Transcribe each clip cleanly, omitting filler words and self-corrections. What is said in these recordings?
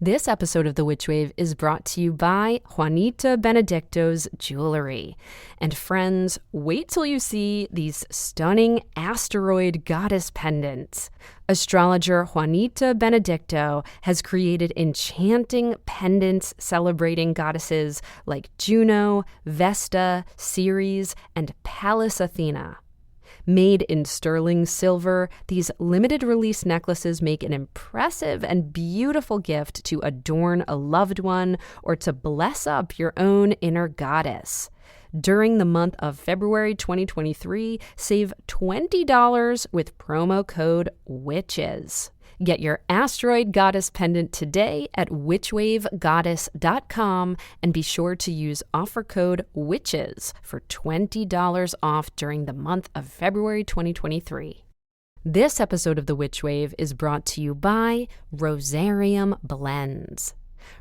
This episode of The Witch Wave is brought to you by Juanita Benedicto's Jewelry. And friends, wait till you see these stunning asteroid goddess pendants. Astrologer Juanita Benedicto has created enchanting pendants celebrating goddesses like Juno, Vesta, Ceres, and Pallas Athena. Made in sterling silver, these limited-release necklaces make an impressive and beautiful gift to adorn a loved one or to bless up your own inner goddess. During the month of February 2023, save $20 with promo code WITCHES. Get your asteroid goddess pendant today at witchwavegoddess.com and be sure to use offer code WITCHES for $20 off during the month of February 2023. This episode of The Witch Wave is brought to you by Rosarium Blends.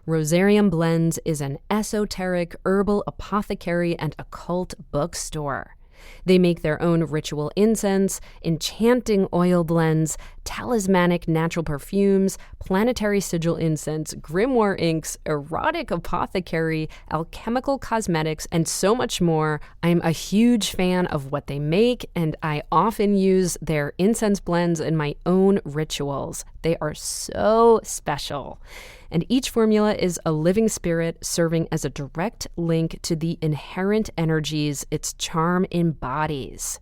Rosarium Blends is an esoteric herbal apothecary and occult bookstore. They make their own ritual incense, enchanting oil blends, talismanic natural perfumes, planetary sigil incense, grimoire inks, erotic apothecary, alchemical cosmetics, and so much more. I'm a huge fan of what they make, and I often use their incense blends in my own rituals. They are so special. And each formula is a living spirit serving as a direct link to the inherent energies its charm embodies.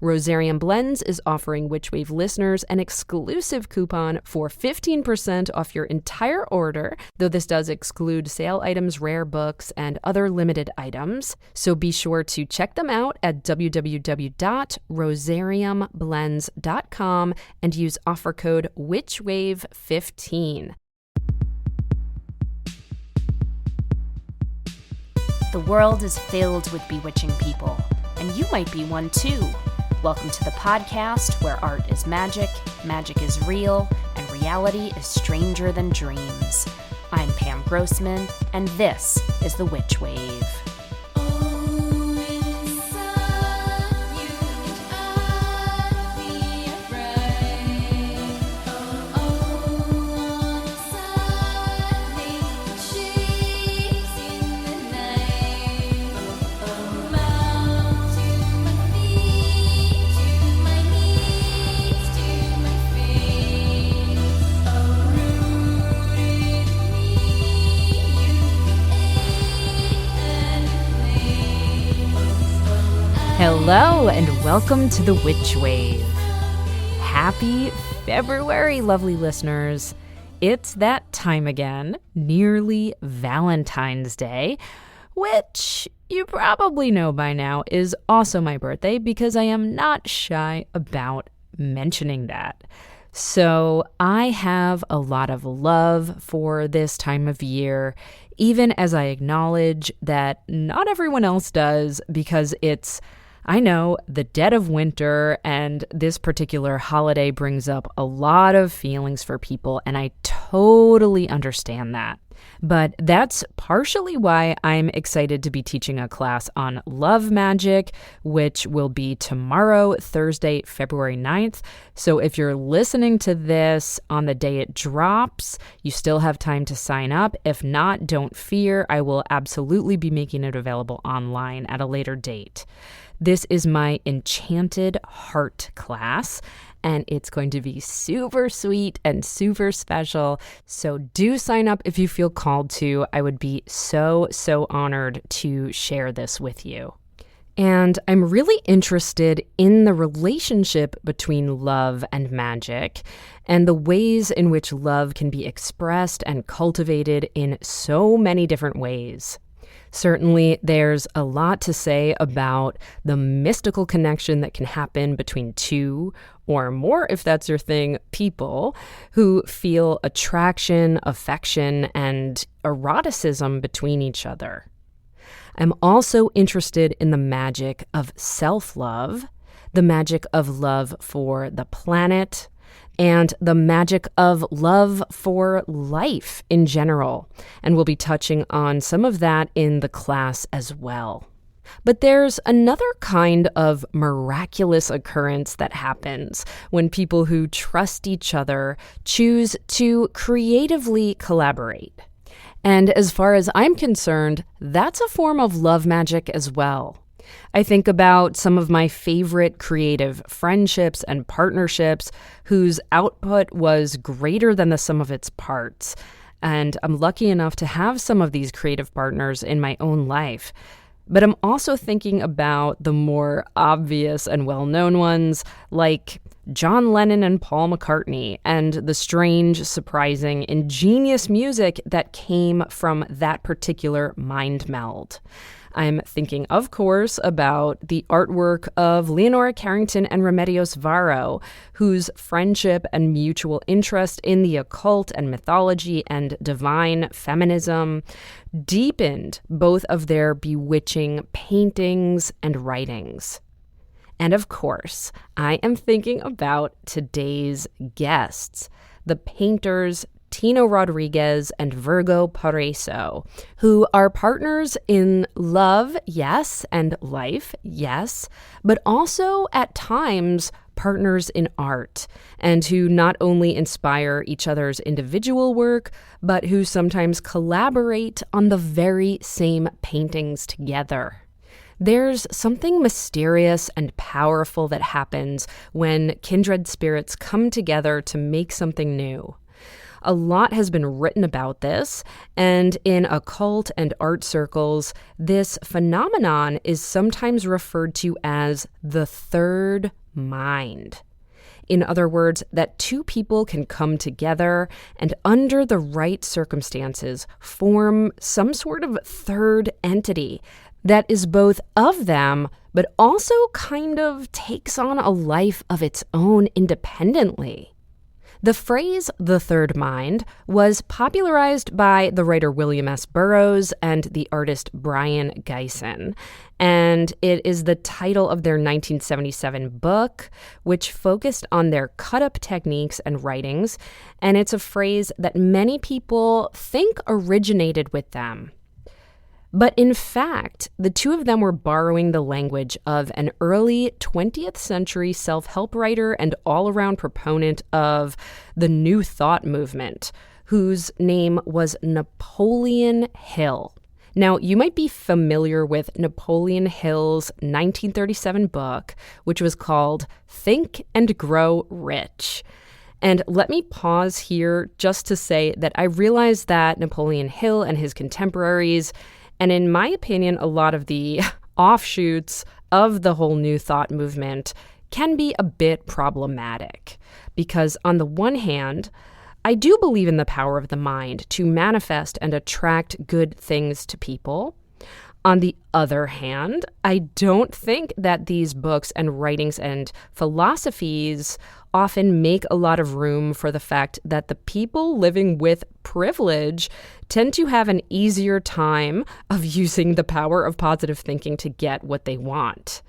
Rosarium Blends is offering Witchwave listeners an exclusive coupon for 15% off your entire order, though this does exclude sale items, rare books, and other limited items. So be sure to check them out at www.rosariumblends.com and use offer code WitchWave15. The world is filled with bewitching people, and you might be one too. Welcome to the podcast where art is magic is real, and reality is stranger than dreams. I'm Pam Grossman, and this is The Witch Wave. Hello and welcome to The Witch Wave. Happy February, lovely listeners. It's that time again, nearly Valentine's Day, which you probably know by now is also my birthday because I am not shy about mentioning that. So I have a lot of love for this time of year, even as I acknowledge that not everyone else does because it's, I know, the dead of winter, and this particular holiday brings up a lot of feelings for people, and I totally understand that. But that's partially why I'm excited to be teaching a class on love magic, which will be tomorrow, Thursday, February 9th. So if you're listening to this on the day it drops, you still have time to sign up. If not, don't fear. I will absolutely be making it available online at a later date. This is my Enchanted Heart class, and it's going to be super sweet and super special. So do sign up if you feel called to. I would be so honored to share this with you. And I'm really interested in the relationship between love and magic and the ways in which love can be expressed and cultivated in so many different ways. Certainly, there's a lot to say about the mystical connection that can happen between two, or more if that's your thing, people who feel attraction, affection, and eroticism between each other. I'm also interested in the magic of self-love, the magic of love for the planet, and the magic of love for life in general. And we'll be touching on some of that in the class as well. But there's another kind of miraculous occurrence that happens when people who trust each other choose to creatively collaborate. And as far as I'm concerned, that's a form of love magic as well. I think about some of my favorite creative friendships and partnerships whose output was greater than the sum of its parts. And I'm lucky enough to have some of these creative partners in my own life. But I'm also thinking about the more obvious and well-known ones, like John Lennon and Paul McCartney, and the strange, surprising, ingenious music that came from that particular mind meld. I'm thinking, of course, about the artwork of Leonora Carrington and Remedios Varo, whose friendship and mutual interest in the occult and mythology and divine feminism deepened both of their bewitching paintings and writings. And of course, I am thinking about today's guests, the painters Tino Rodriguez and Virgo Paraiso, who are partners in love, yes, and life, yes, but also at times partners in art, and who not only inspire each other's individual work, but who sometimes collaborate on the very same paintings together. There's something mysterious and powerful that happens when kindred spirits come together to make something new. A lot has been written about this, and in occult and art circles, this phenomenon is sometimes referred to as the third mind. In other words, that two people can come together and under the right circumstances form some sort of third entity that is both of them, but also kind of takes on a life of its own independently. The phrase, the third mind, was popularized by the writer William S. Burroughs and the artist Brian Gysin, and it is the title of their 1977 book, which focused on their cut-up techniques and writings, and it's a phrase that many people think originated with them. But in fact, the two of them were borrowing the language of an early 20th century self-help writer and all-around proponent of the New Thought movement, whose name was Napoleon Hill. Now, you might be familiar with Napoleon Hill's 1937 book, which was called Think and Grow Rich. And let me pause here just to say that I realize that Napoleon Hill and his contemporaries, and in my opinion, a lot of the offshoots of the whole New Thought movement can be a bit problematic. Because on the one hand, I do believe in the power of the mind to manifest and attract good things to people. On the other hand, I don't think that these books and writings and philosophies often make a lot of room for the fact that the people living with privilege tend to have an easier time of using the power of positive thinking to get what they want.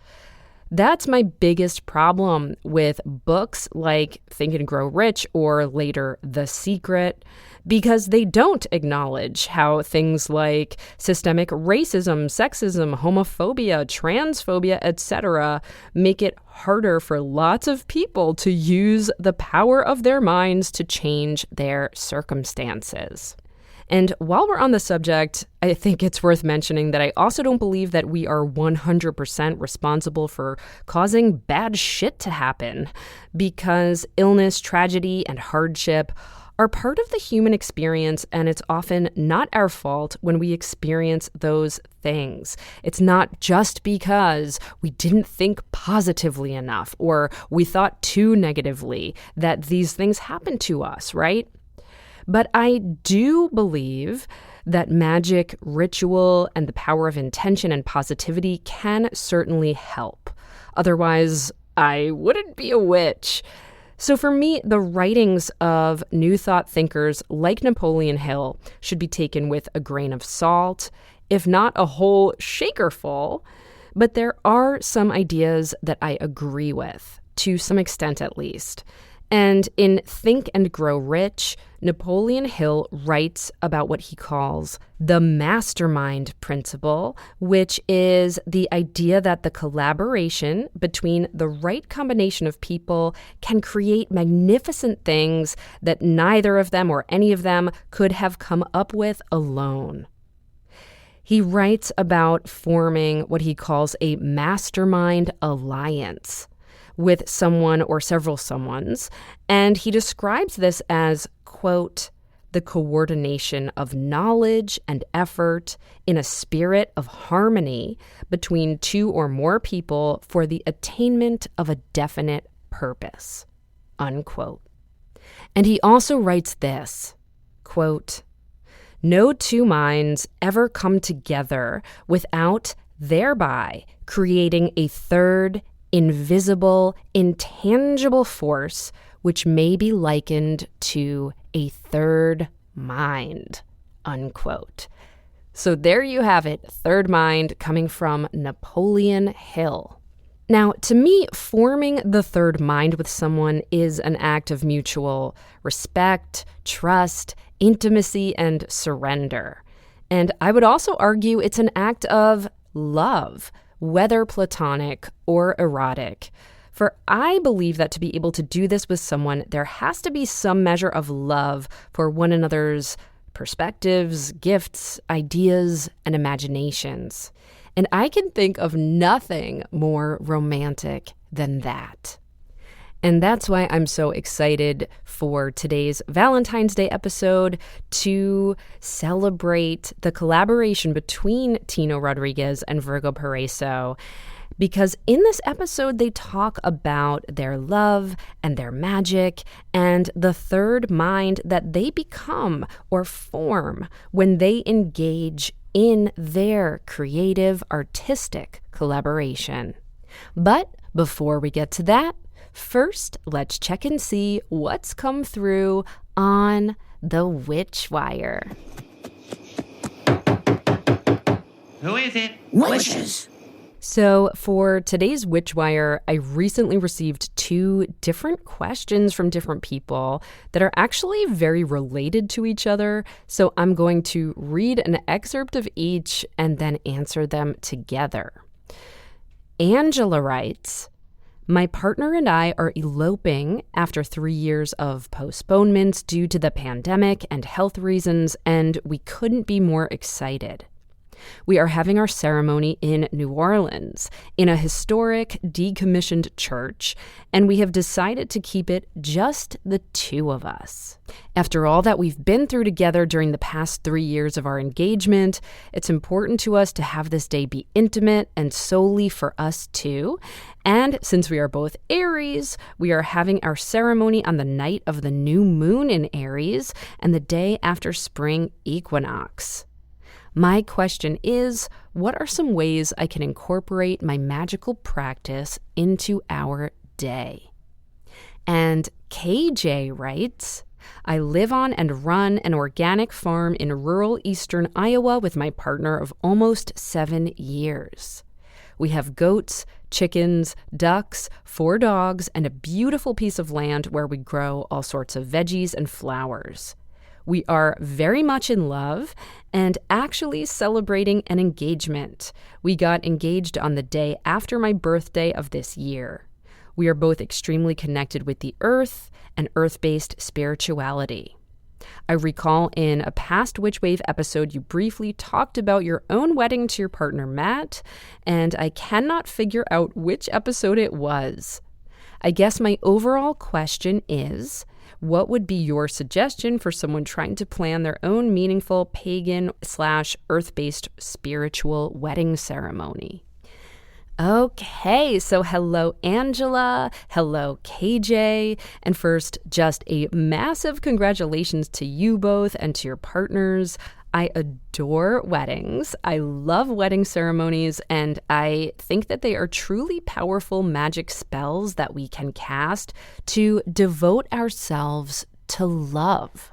That's my biggest problem with books like Think and Grow Rich or later The Secret, because they don't acknowledge how things like systemic racism, sexism, homophobia, transphobia, etc. make it harder for lots of people to use the power of their minds to change their circumstances. And while we're on the subject, I think it's worth mentioning that I also don't believe that we are 100% responsible for causing bad shit to happen, because illness, tragedy, and hardship are part of the human experience, and it's often not our fault when we experience those things. It's not just because we didn't think positively enough or we thought too negatively that these things happen to us, right? But I do believe that magic, ritual, and the power of intention and positivity can certainly help. Otherwise, I wouldn't be a witch. So for me, the writings of New Thought thinkers like Napoleon Hill should be taken with a grain of salt, if not a whole shakerful. But there are some ideas that I agree with, to some extent at least. And in Think and Grow Rich, Napoleon Hill writes about what he calls the mastermind principle, which is the idea that the collaboration between the right combination of people can create magnificent things that neither of them or any of them could have come up with alone. He writes about forming what he calls a mastermind alliance with someone or several someones, and he describes this as, quote, the coordination of knowledge and effort in a spirit of harmony between two or more people for the attainment of a definite purpose, unquote. And he also writes this, quote, no two minds ever come together without thereby creating a third, invisible, intangible force which may be likened to a third mind, unquote. So there you have it, third mind coming from Napoleon Hill. Now, to me, forming the third mind with someone is an act of mutual respect, trust, intimacy, and surrender. And I would also argue it's an act of love, whether platonic or erotic. For I believe that to be able to do this with someone, there has to be some measure of love for one another's perspectives, gifts, ideas, and imaginations. And I can think of nothing more romantic than that. And that's why I'm so excited for today's Valentine's Day episode to celebrate the collaboration between Tino Rodriguez and Virgo Paraiso. Because in this episode, they talk about their love and their magic and the third mind that they become or form when they engage in their creative, artistic collaboration. But before we get to that, first, let's check and see what's come through on the Witch Wire. Who is it? Witches. So for today's Witch Wire, I recently received 2 different questions from different people that are actually very related to each other. So I'm going to read an excerpt of each and then answer them together. Angela writes, my partner and I are eloping after 3 years of postponements due to the pandemic and health reasons, and we couldn't be more excited. We are having our ceremony in New Orleans, in a historic, decommissioned church, and we have decided to keep it just the 2 of us. After all that we've been through together during the past 3 years of our engagement, it's important to us to have this day be intimate and solely for us 2. And since we are both Aries, we are having our ceremony on the night of the new moon in Aries and the day after spring equinox. My question is, what are some ways I can incorporate my magical practice into our day? And KJ writes, I live on and run an organic farm in rural eastern Iowa with my partner of almost 7 years. We have goats, chickens, ducks, 4 dogs, and a beautiful piece of land where we grow all sorts of veggies and flowers. We are very much in love and actually celebrating an engagement. We got engaged on the day after my birthday of this year. We are both extremely connected with the earth and earth-based spirituality. I recall in a past Witch Wave episode you briefly talked about your own wedding to your partner Matt, and I cannot figure out which episode it was. I guess my overall question is, what would be your suggestion for someone trying to plan their own meaningful pagan/earth-based spiritual wedding ceremony? Okay, so hello, Angela. Hello, KJ. And first, just a massive congratulations to you both and to your partners. I adore weddings. I love wedding ceremonies, and I think that they are truly powerful magic spells that we can cast to devote ourselves to love,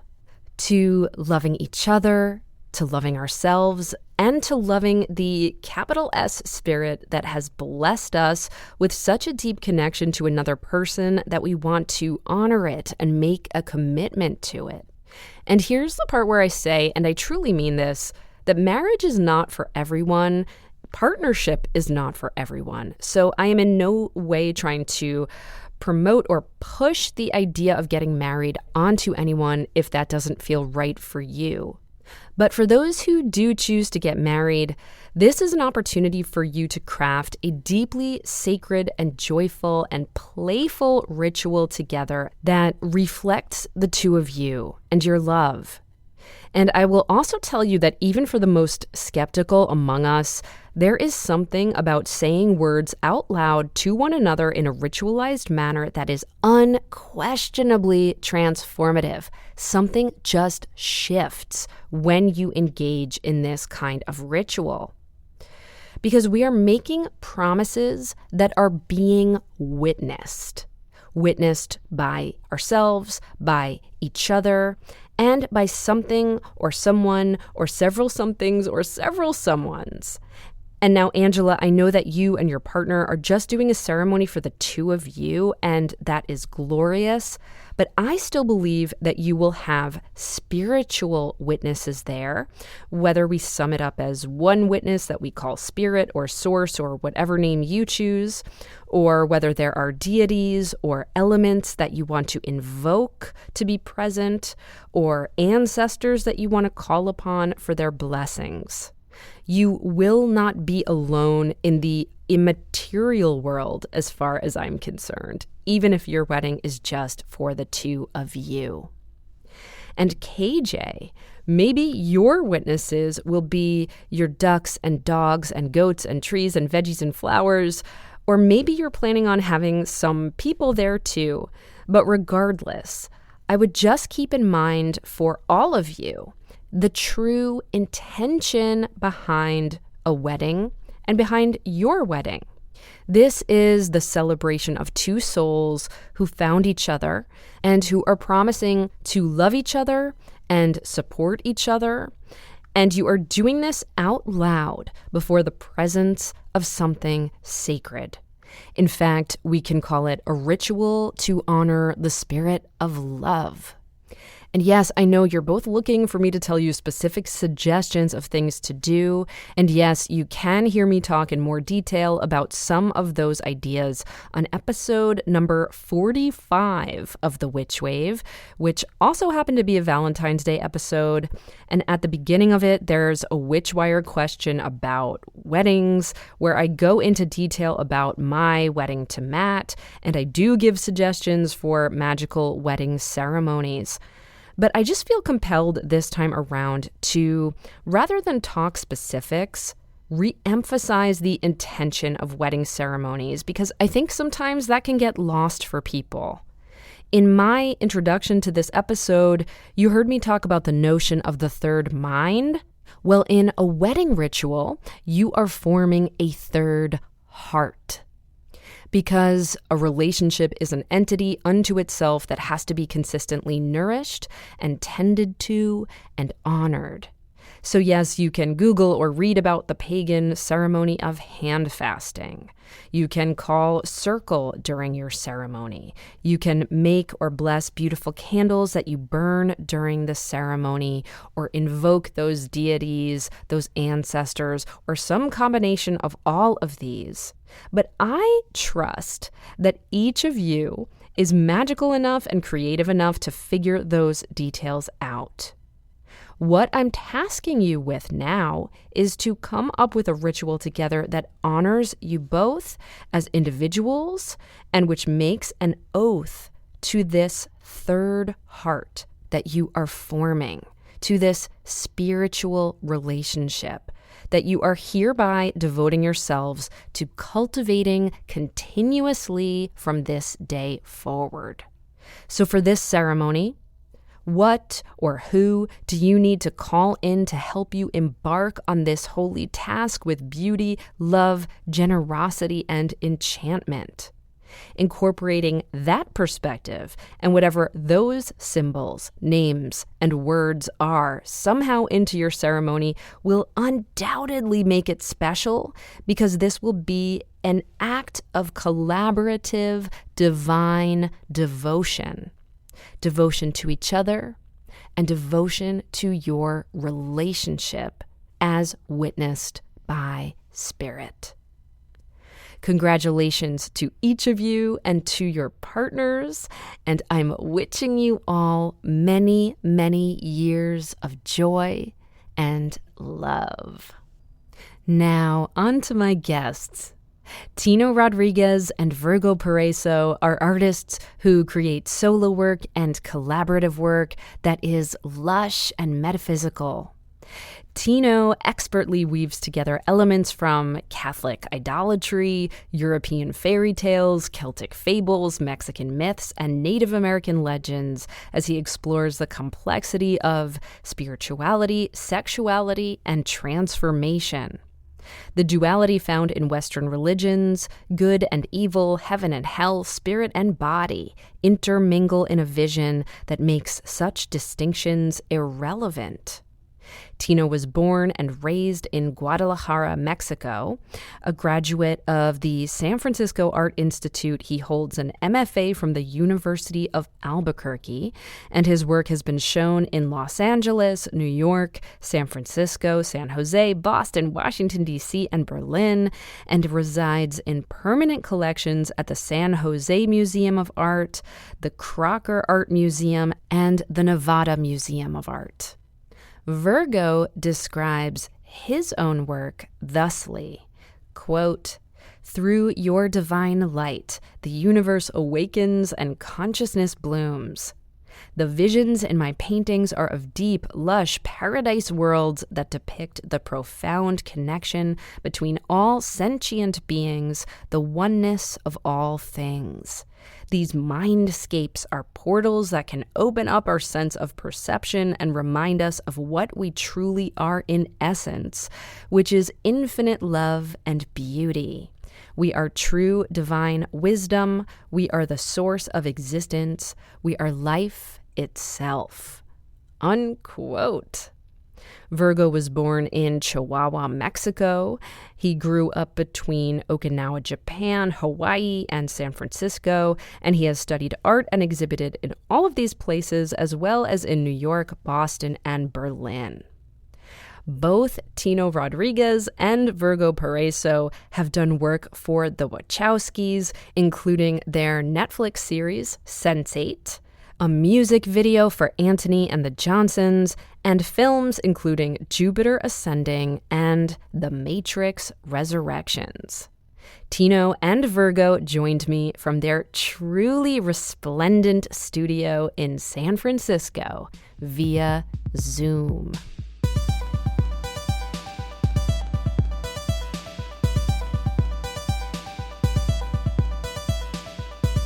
to loving each other, to loving ourselves, and to loving the capital S spirit that has blessed us with such a deep connection to another person that we want to honor it and make a commitment to it. And here's the part where I say, and I truly mean this, that marriage is not for everyone. Partnership is not for everyone. So I am in no way trying to promote or push the idea of getting married onto anyone if that doesn't feel right for you. But for those who do choose to get married, this is an opportunity for you to craft a deeply sacred and joyful and playful ritual together that reflects the two of you and your love. And I will also tell you that even for the most skeptical among us, there is something about saying words out loud to one another in a ritualized manner that is unquestionably transformative. Something just shifts when you engage in this kind of ritual. Because we are making promises that are being witnessed by ourselves, by each other, and by something or someone or several somethings or several someones. And now, Angela, I know that you and your partner are just doing a ceremony for the two of you, and that is glorious. But I still believe that you will have spiritual witnesses there, whether we sum it up as one witness that we call spirit or source or whatever name you choose, or whether there are deities or elements that you want to invoke to be present, or ancestors that you want to call upon for their blessings. You will not be alone in the immaterial world as far as I'm concerned, even if your wedding is just for the two of you. And KJ, maybe your witnesses will be your ducks and dogs and goats and trees and veggies and flowers, or maybe you're planning on having some people there too. But regardless, I would just keep in mind for all of you the true intention behind a wedding and behind your wedding. This is the celebration of two souls who found each other and who are promising to love each other and support each other. And you are doing this out loud before the presence of something sacred. In fact, we can call it a ritual to honor the spirit of love. And yes, I know you're both looking for me to tell you specific suggestions of things to do. And yes, you can hear me talk in more detail about some of those ideas on episode number 45 of The Witch Wave, which also happened to be a Valentine's Day episode. And at the beginning of it, there's a Witchwire question about weddings, where I go into detail about my wedding to Matt, and I do give suggestions for magical wedding ceremonies. But I just feel compelled this time around to, rather than talk specifics, re-emphasize the intention of wedding ceremonies, because I think sometimes that can get lost for people. In my introduction to this episode, you heard me talk about the notion of the third mind. Well, in a wedding ritual, you are forming a third heart. Because a relationship is an entity unto itself that has to be consistently nourished and tended to and honored. So yes, you can Google or read about the pagan ceremony of hand fasting. You can call circle during your ceremony. You can make or bless beautiful candles that you burn during the ceremony, or invoke those deities, those ancestors, or some combination of all of these. But I trust that each of you is magical enough and creative enough to figure those details out. What I'm tasking you with now is to come up with a ritual together that honors you both as individuals and which makes an oath to this third heart that you are forming, to this spiritual relationship that you are hereby devoting yourselves to cultivating continuously from this day forward. So for this ceremony, what or who do you need to call in to help you embark on this holy task with beauty, love, generosity, and enchantment? Incorporating that perspective and whatever those symbols, names, and words are somehow into your ceremony will undoubtedly make it special, because this will be an act of collaborative, divine devotion. Devotion to each other and devotion to your relationship as witnessed by Spirit. Congratulations to each of you and to your partners, and I'm wishing you all many, many years of joy and love. Now, on to my guests. Tino Rodriguez and Virgo Paraiso are artists who create solo work and collaborative work that is lush and metaphysical. Tino expertly weaves together elements from Catholic idolatry, European fairy tales, Celtic fables, Mexican myths, and Native American legends as he explores the complexity of spirituality, sexuality, and transformation. The duality found in Western religions, good and evil, heaven and hell, spirit and body, intermingle in a vision that makes such distinctions irrelevant. Tino was born and raised in Guadalajara, Mexico. A graduate of the San Francisco Art Institute, he holds an MFA from the University of Albuquerque, and his work has been shown in Los Angeles, New York, San Francisco, San Jose, Boston, Washington, D.C., and Berlin, and resides in permanent collections at the San Jose Museum of Art, the Crocker Art Museum, and the Nevada Museum of Art. Virgo describes his own work thusly, quote, "Through your divine light, the universe awakens and consciousness blooms. The visions in my paintings are of deep, lush paradise worlds that depict the profound connection between all sentient beings, the oneness of all things. These mindscapes are portals that can open up our sense of perception and remind us of what we truly are in essence, which is infinite love and beauty. We are true divine wisdom. We are the source of existence. We are life itself." Unquote. Virgo was born in Chihuahua, Mexico. He grew up between Okinawa, Japan, Hawaii, and San Francisco, and he has studied art and exhibited in all of these places, as well as in New York, Boston, and Berlin. Both Tino Rodriguez and Virgo Paraiso have done work for the Wachowskis, including their Netflix series, Sense8, a music video for Anthony and the Johnsons, and films including Jupiter Ascending and The Matrix Resurrections. Tino and Virgo joined me from their truly resplendent studio in San Francisco via Zoom.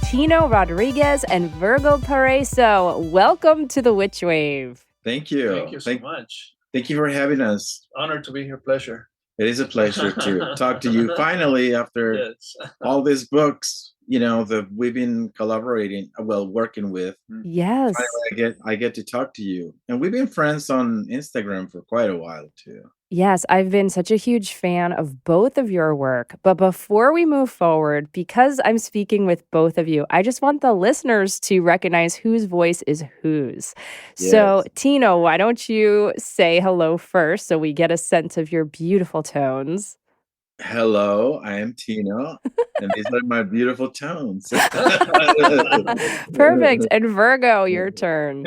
Tino Rodriguez and Virgo Paraiso, welcome to the Witch Wave. Thank you. Thank you so much. Thank you for having us. Honored to be here. Pleasure. It is a pleasure to talk to you finally after Yes. all these books, that we've been working with. Yes. Finally, I get to talk to you. And we've been friends on Instagram for quite a while too. Yes, I've been such a huge fan of both of your work. But before we move forward, because I'm speaking with both of you, I just want the listeners to recognize whose voice is whose. So, Yes. Tino, why don't you say hello first so we get a sense of your beautiful tones? Hello, I am Tino, and these are my beautiful tones. Perfect. And Virgo, your turn.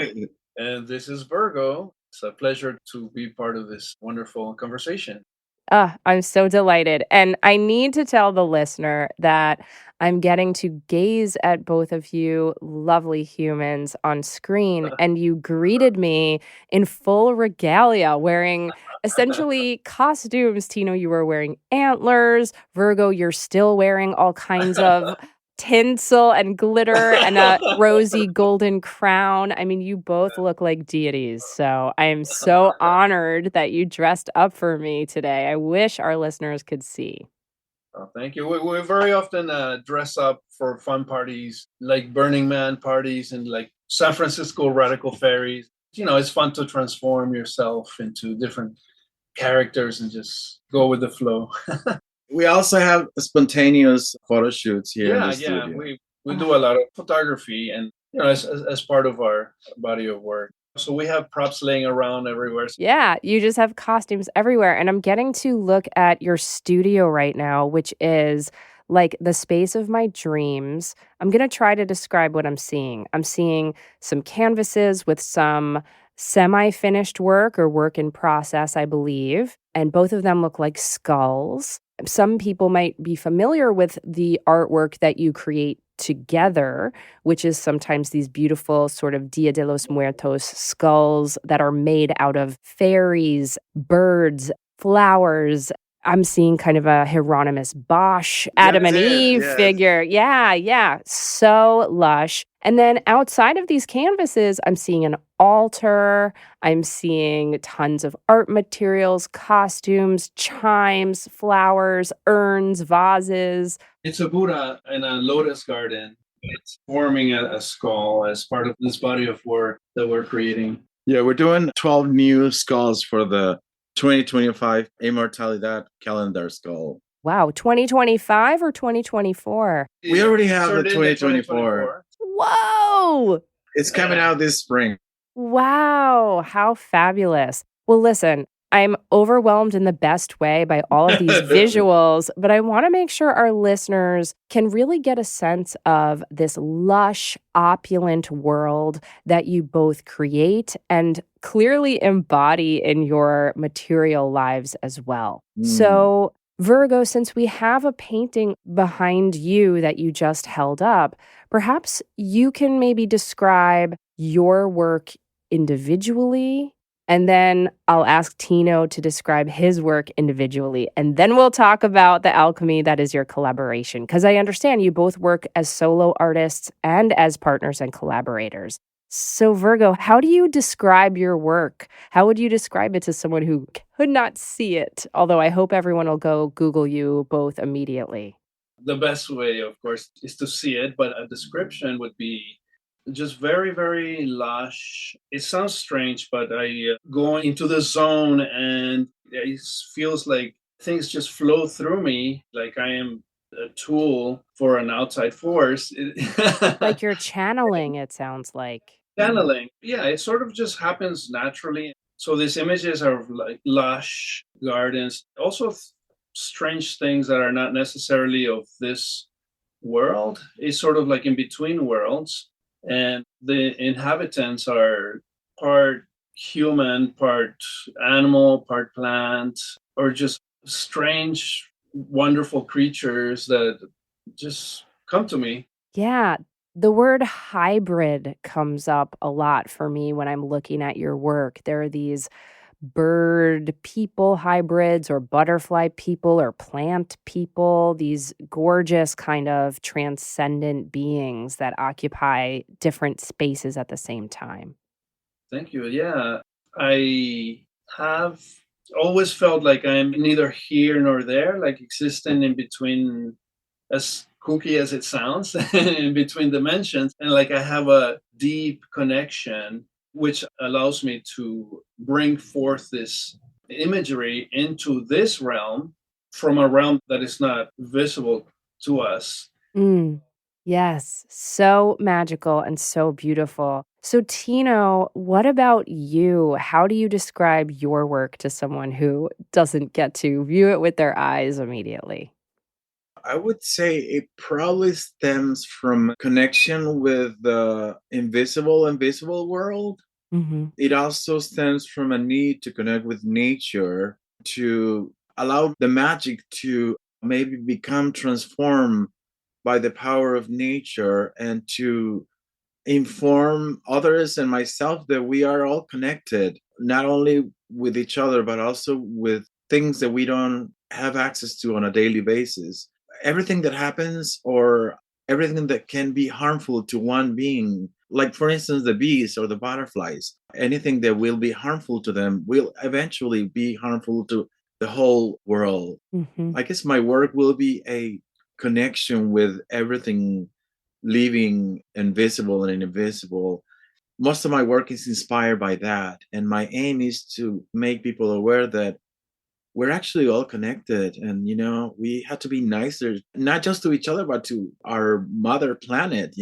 And this is Virgo. It's a pleasure to be part of this wonderful conversation. I'm so delighted. And I need to tell the listener that I'm getting to gaze at both of you lovely humans on screen, and you greeted me in full regalia, wearing essentially costumes. Tino, you were wearing antlers. Virgo, you're still wearing all kinds of tinsel and glitter and a rosy golden crown. I mean, you both look like deities. So I am so honored that you dressed up for me today. I wish our listeners could see. Oh, thank you. We very often dress up for fun parties, like Burning Man parties and like San Francisco Radical Ferries. It's fun to transform yourself into different characters and just go with the flow. We also have spontaneous photo shoots here in the Yeah. studio. We do a lot of photography and as part of our body of work. So we have props laying around everywhere. Yeah, you just have costumes everywhere. And I'm getting to look at your studio right now, which is like the space of my dreams. I'm going to try to describe what I'm seeing. I'm seeing some canvases with some semi finished work or work in process, I believe. And both of them look like skulls. Some people might be familiar with the artwork that you create together, which is sometimes these beautiful sort of Dia de los Muertos skulls that are made out of fairies, birds, flowers. I'm seeing kind of a Hieronymus Bosch, Adam and Eve figure. Yeah. So lush. And then outside of these canvases, I'm seeing an altar. I'm seeing tons of art materials, costumes, chimes, flowers, urns, vases. It's a Buddha in a lotus garden. It's forming a skull as part of this body of work that we're creating. Yeah, we're doing 12 new skulls for the 2025 Immortalidad calendar skull. Wow, 2025 or 2024? We already have the 2024. Whoa! It's coming out this spring. Wow, how fabulous. Well, listen, I'm overwhelmed in the best way by all of these visuals, but I want to make sure our listeners can really get a sense of this lush, opulent world that you both create and clearly embody in your material lives as well. So, Virgo, since we have a painting behind you that you just held up, perhaps you can maybe describe your work individually, and then I'll ask Tino to describe his work individually, and then we'll talk about the alchemy that is your collaboration, because I understand you both work as solo artists and as partners and collaborators. So Virgo, how do you describe your work? How would you describe it to someone who could not see it? Although I hope everyone will go Google you both immediately. The best way, of course, is to see it, but a description would be just very, very lush. It sounds strange, but I go into the zone and it feels like things just flow through me, like I am a tool for an outside force. Like you're channeling, it sounds like. Channeling. Yeah, it sort of just happens naturally. So these images are like lush gardens, also strange things that are not necessarily of this world. It's sort of like in between worlds. And the inhabitants are part human, part animal, part plant, or just strange, wonderful creatures that just come to me. Yeah. The word hybrid comes up a lot for me when I'm looking at your work. There are these bird people hybrids or butterfly people or plant people, these gorgeous kind of transcendent beings that occupy different spaces at the same time. Thank you. Yeah, I have always felt like I'm neither here nor there, like existing in between, as kooky as it sounds, in between dimensions. And like I have a deep connection, which allows me to bring forth this imagery into this realm from a realm that is not visible to us. Yes, so magical and so beautiful. So, Tino, what about you? How do you describe your work to someone who doesn't get to view it with their eyes immediately? I would say it probably stems from connection with the invisible world. Mm-hmm. It also stems from a need to connect with nature, to allow the magic to maybe become transformed by the power of nature, and to inform others and myself that we are all connected, not only with each other, but also with things that we don't have access to on a daily basis. Everything that happens, or everything that can be harmful to one being, like for instance, the bees or the butterflies, anything that will be harmful to them will eventually be harmful to the whole world. Mm-hmm. I guess my work will be a connection with everything living and visible and invisible. Most of my work is inspired by that. And my aim is to make people aware that we're actually all connected, and we have to be nicer, not just to each other but to our mother planet,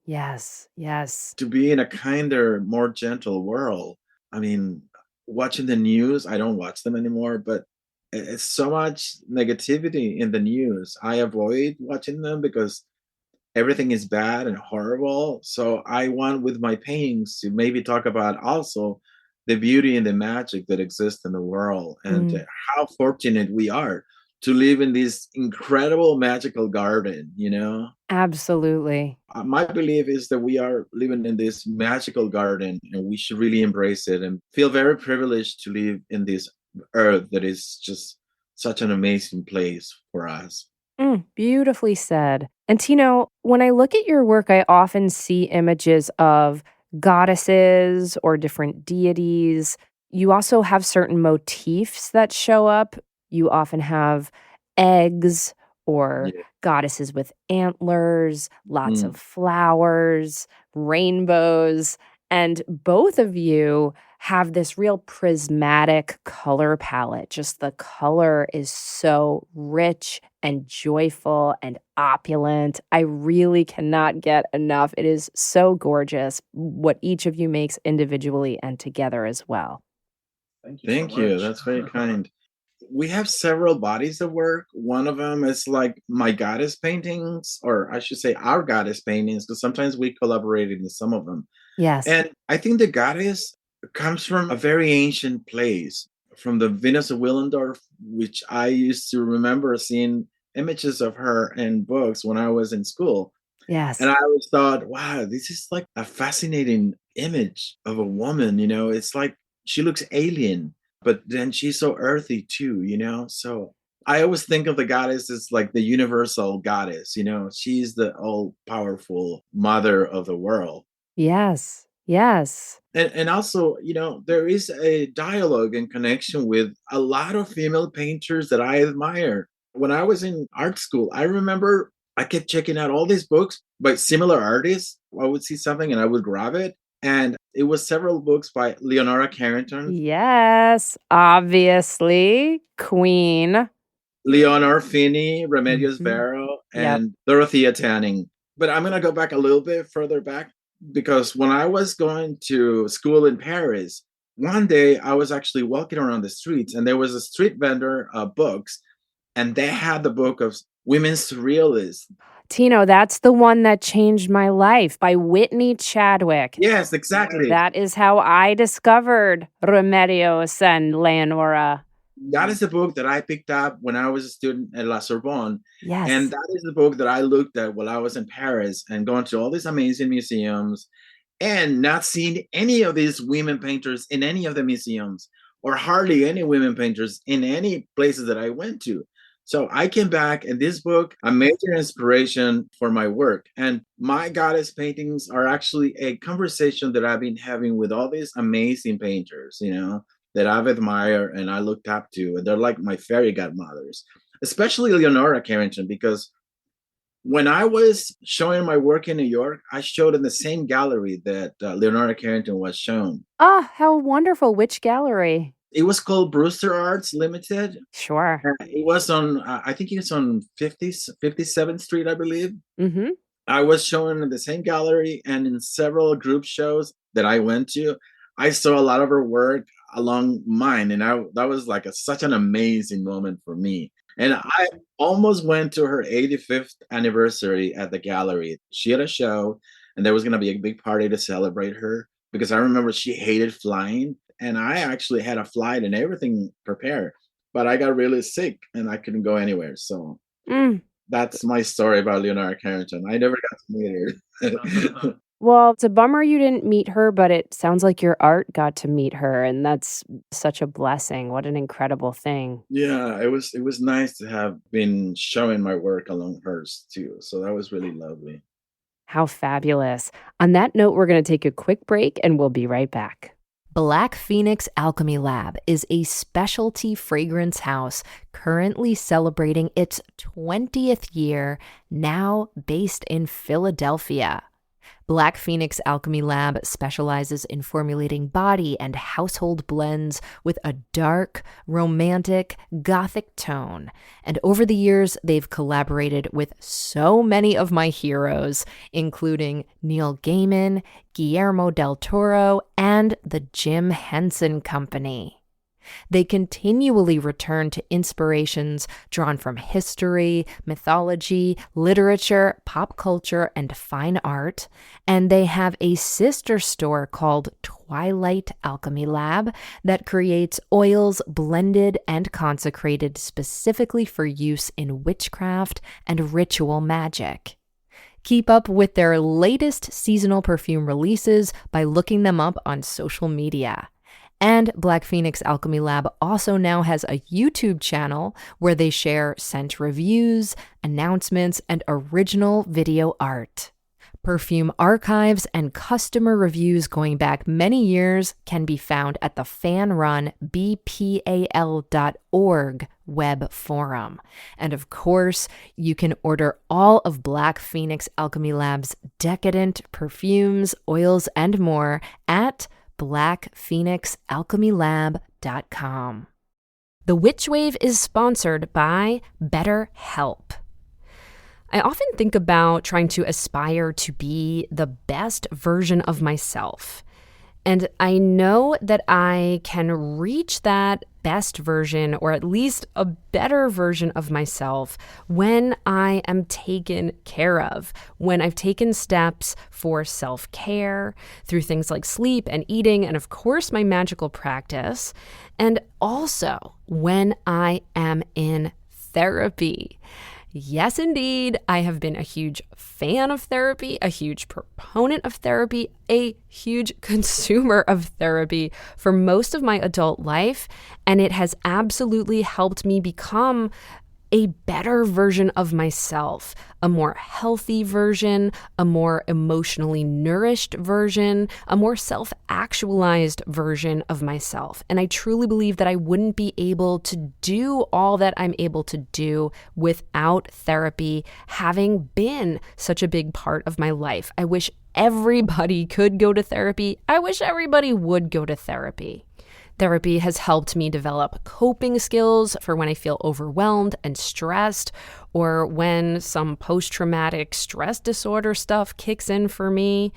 Yes, yes. to be in a kinder, more gentle world. I mean, watching the news, I don't watch them anymore, but it's so much negativity in the news. I avoid watching them because everything is bad and horrible. So I want with my paintings to maybe talk about also the beauty and the magic that exists in the world, and Mm, how fortunate we are to live in this incredible magical garden. absolutely. My belief is that we are living in this magical garden, and we should really embrace it and feel very privileged to live in this earth that is just such an amazing place for us. Beautifully said. And Tino, when I look at your work, I often see images of goddesses or different deities. You also have certain motifs that show up. You often have eggs or Yeah. goddesses with antlers, lots Mm. of flowers, rainbows. And both of you have this real prismatic color palette. Just the color is so rich and joyful and opulent. I really cannot get enough. It is so gorgeous what each of you makes individually and together as well. Thank you so Thank you. much. That's very kind. We have several bodies of work. One of them is like my goddess paintings, or I should say our goddess paintings, because sometimes we collaborated in some of them. Yes. And I think the goddess comes from a very ancient place, from the Venus of Willendorf, which I used to remember seeing images of her in books when I was in school. And Yes. I always thought, wow, this is like a fascinating image of a woman. It's like she looks alien, but then she's so earthy too. So I always think of the goddess as like the universal goddess. She's the all powerful mother of the world. Yes. Yes. And also, there is a dialogue and connection with a lot of female painters that I admire. When I was in art school, I remember I kept checking out all these books by similar artists. I would see something and I would grab it. And it was several books by Leonora Carrington, Yes. Obviously. Queen. Leonor Fini, Remedios Mhm. Vero, Yep. and Dorothea Tanning. But I'm going to go back a little bit further back, because when I was going to school in Paris, one day I was actually walking around the streets and there was a street vendor of books, and they had the book of women's surrealism. Tino, that's the one that changed my life by Whitney Chadwick. Yes, exactly. That is how I discovered Remedios and Leonora. That is the book that I picked up when I was a student at La Sorbonne. And Yes. that is the book that I looked at while I was in Paris and going to all these amazing museums and not seeing any of these women painters in any of the museums, or hardly any women painters in any places that I went to. So I came back, and this book, a major inspiration for my work. And my goddess paintings are actually a conversation that I've been having with all these amazing painters, that I've admired and I looked up to. And they're like my fairy godmothers, especially Leonora Carrington, because when I was showing my work in New York, I showed in the same gallery that Leonora Carrington was shown. Ah, how wonderful. Which gallery? It was called Brewster Arts Limited. Sure. It was on, I think it was on 57th Street, I believe. Mm-hmm. I was showing in the same gallery, and in several group shows that I went to, I saw a lot of her work along mine. And that was like such an amazing moment for me. And I almost went to her 85th anniversary at the gallery. She had a show, and there was going to be a big party to celebrate her, because I remember she hated flying. And I actually had a flight and everything prepared, but I got really sick and I couldn't go anywhere. So Mm. that's my story about Leonora Carrington. I never got to meet her. Well, it's a bummer you didn't meet her, but it sounds like your art got to meet her, and that's such a blessing. What an incredible thing. Yeah, it was nice to have been showing my work along hers too. So that was really lovely. How fabulous. On that note, we're going to take a quick break and we'll be right back. Black Phoenix Alchemy Lab is a specialty fragrance house currently celebrating its 20th year, now based in Philadelphia. Black Phoenix Alchemy Lab specializes in formulating body and household blends with a dark, romantic, gothic tone. And over the years, they've collaborated with so many of my heroes, including Neil Gaiman, Guillermo del Toro, and the Jim Henson Company. They continually return to inspirations drawn from history, mythology, literature, pop culture, and fine art, and they have a sister store called Twilight Alchemy Lab that creates oils blended and consecrated specifically for use in witchcraft and ritual magic. Keep up with their latest seasonal perfume releases by looking them up on social media. And Black Phoenix Alchemy Lab also now has a YouTube channel where they share scent reviews, announcements, and original video art. Perfume archives and customer reviews going back many years can be found at the fan-run bpal.org web forum. And of course, you can order all of Black Phoenix Alchemy Lab's decadent perfumes, oils, and more at blackphoenixalchemylab.com. The Witch Wave is sponsored by BetterHelp. I often think about trying to aspire to be the best version of myself. And I know that I can reach that best version, or at least a better version of myself, when I am taken care of, when I've taken steps for self-care through things like sleep and eating, and of course my magical practice, and also when I am in therapy. Yes, indeed, I have been a huge fan of therapy, a huge proponent of therapy, a huge consumer of therapy for most of my adult life, and it has absolutely helped me become a better version of myself, a more healthy version, a more emotionally nourished version, a more self-actualized version of myself. And I truly believe that I wouldn't be able to do all that I'm able to do without therapy having been such a big part of my life. I wish everybody could go to therapy. I wish everybody would go to therapy. Therapy has helped me develop coping skills for when I feel overwhelmed and stressed, or when some post-traumatic stress disorder stuff kicks in for me.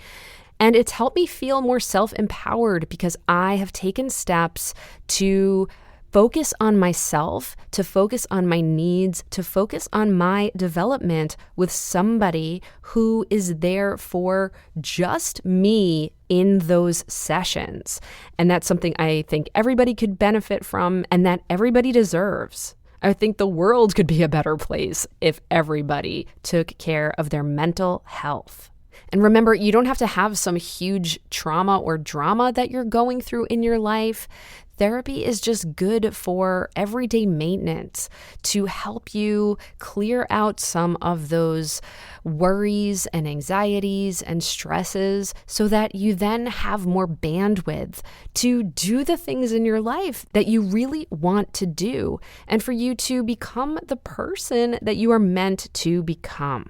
And it's helped me feel more self-empowered because I have taken steps to focus on myself, to focus on my needs, to focus on my development with somebody who is there for just me in those sessions. And that's something I think everybody could benefit from and that everybody deserves. I think the world could be a better place if everybody took care of their mental health. And remember, you don't have to have some huge trauma or drama that you're going through in your life. Therapy is just good for everyday maintenance to help you clear out some of those worries and anxieties and stresses so that you then have more bandwidth to do the things in your life that you really want to do and for you to become the person that you are meant to become.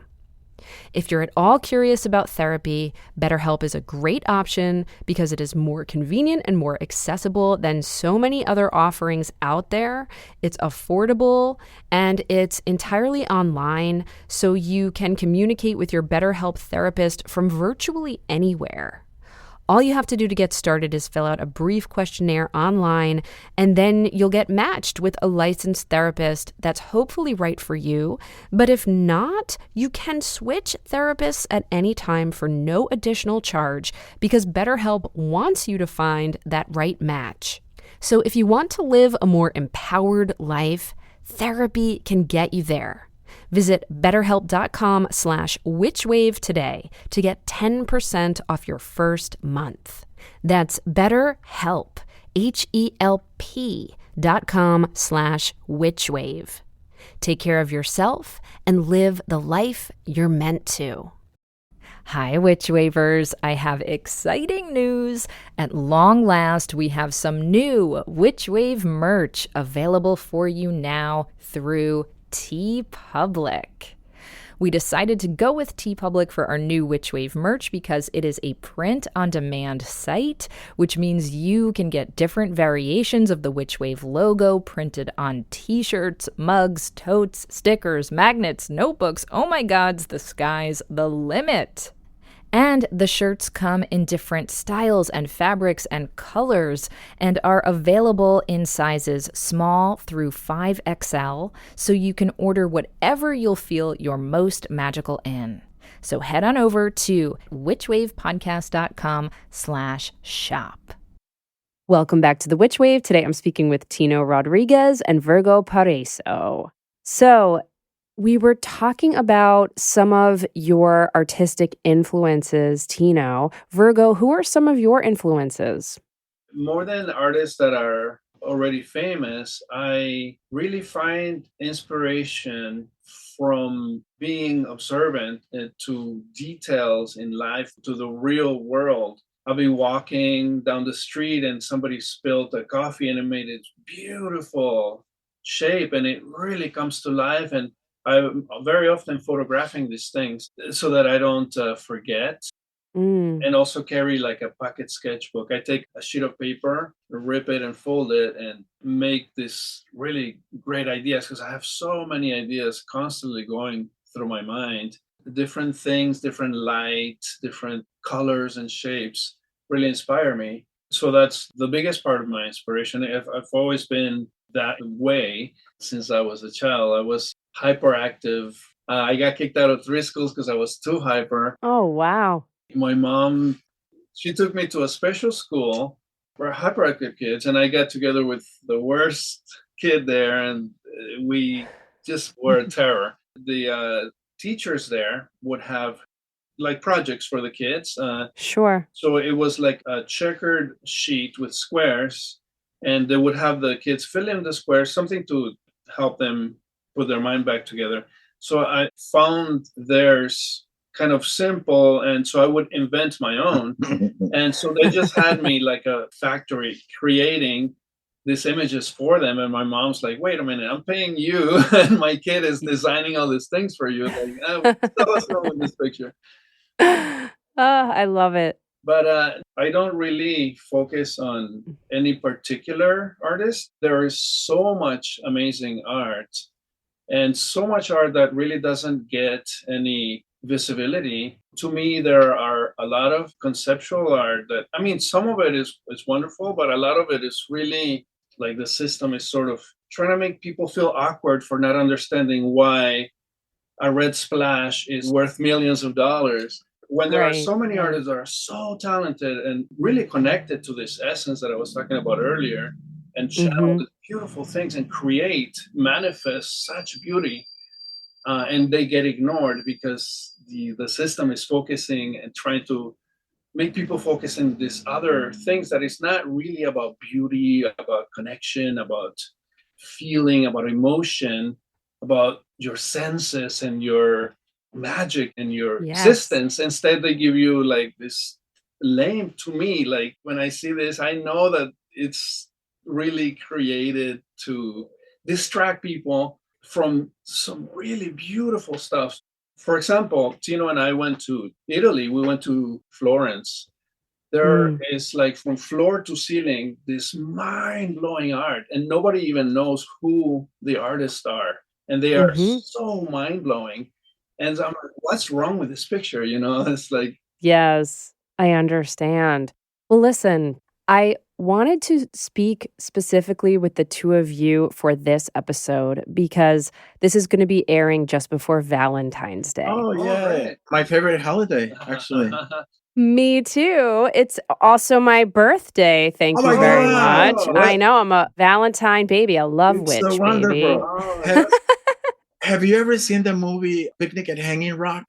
If you're at all curious about therapy, BetterHelp is a great option because it is more convenient and more accessible than so many other offerings out there. It's affordable and it's entirely online, so you can communicate with your BetterHelp therapist from virtually anywhere. All you have to do to get started is fill out a brief questionnaire online, and then you'll get matched with a licensed therapist that's hopefully right for you. But if not, you can switch therapists at any time for no additional charge because BetterHelp wants you to find that right match. So if you want to live a more empowered life, therapy can get you there. Visit betterhelp.com/witchwave today to get 10% off your first month. That's BetterHelp, HELP.com/witchwave. Take care of yourself and live the life you're meant to. Hi, Witch Wavers. I have exciting news. At long last, we have some new Witch Wave merch available for you now through TeePublic. We decided to go with TeePublic for our new Witch Wave merch because it is a print-on-demand site, which means you can get different variations of the Witch Wave logo printed on t-shirts, mugs, totes, stickers, magnets, notebooks. Oh my gods, the sky's the limit. And the shirts come in different styles and fabrics and colors and are available in sizes small through 5XL, so you can order whatever you'll feel you're most magical in. So head on over to witchwavepodcast.com/shop. Welcome back to the Witch Wave. Today I'm speaking with Tino Rodriguez and Virgo Paraiso. So, we were talking about some of your artistic influences, Tino. Virgo, who are some of your influences? More than artists that are already famous, I really find inspiration from being observant to details in life, to the real world. I'll be walking down the street and somebody spilled a coffee and it made its beautiful shape and it really comes to life. And I'm very often photographing these things so that I don't forget, and also carry like a pocket sketchbook. I take a sheet of paper, rip it and fold it and make this really great ideas because I have so many ideas constantly going through my mind. Different things, different light, different colors and shapes really inspire me. So that's the biggest part of my inspiration. I've always been that way since I was a child. I was hyperactive. I got kicked out of 3 schools because I was too hyper. Oh, wow. My mom, she took me to a special school for hyperactive kids, and I got together with the worst kid there, and we just were a terror. The teachers there would have like projects for the kids. Sure. So it was like a checkered sheet with squares, and they would have the kids fill in the squares, something to help them put their mind back together. So I found theirs kind of simple, and so I would invent my own. And so they just had me like a factory creating these images for them. And my mom's like, wait a minute, I'm paying you and my kid is designing all these things for you. Like, what's wrong with this picture? I love it. But I don't really focus on any particular artist. There is so much amazing art and so much art that really doesn't get any visibility. To me, there are a lot of conceptual art that, I mean, some of it is wonderful, but a lot of it is really like the system is sort of trying to make people feel awkward for not understanding why a red splash is worth millions of dollars. When there are so many artists that are so talented and really connected to this essence that I was talking about earlier, and channel the beautiful things and manifest such beauty, and they get ignored because the system is focusing and trying to make people focus on these other things that is not really about beauty, about connection, about feeling, about emotion, about your senses and your magic and your existence. Instead, they give you like this lame, to me, like when I see this, I know that it's really created to distract people from some really beautiful stuff. For example, Tino and I went to Italy. We went to Florence. There is like from floor to ceiling, this mind-blowing art, and nobody even knows who the artists are. And they are so mind-blowing. And I'm like, what's wrong with this picture? You know, it's like... Yes, I understand. Well, listen, I wanted to speak specifically with the two of you for this episode because this is going to be airing just before Valentine's Day. Oh, yeah. Right. My favorite holiday, actually. Me too. It's also my birthday. Thank you very much. I know, I'm a Valentine baby. I love It's Witch, so wonderful. baby. Have you ever seen the movie Picnic at Hanging Rock?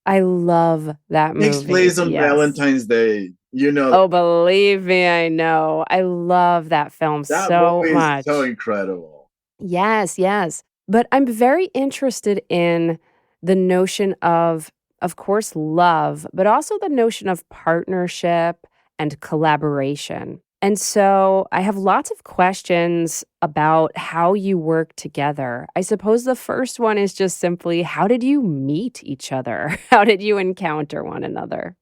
I love that movie. Takes place on Valentine's Day. You know. Oh, believe me, I know. I love that film so movie much. Is so incredible. Yes, yes. But I'm very interested in the notion of of course, love, but also the notion of partnership and collaboration. And so I have lots of questions about how you work together. I suppose the first one is just simply, how did you meet each other? How did you encounter one another?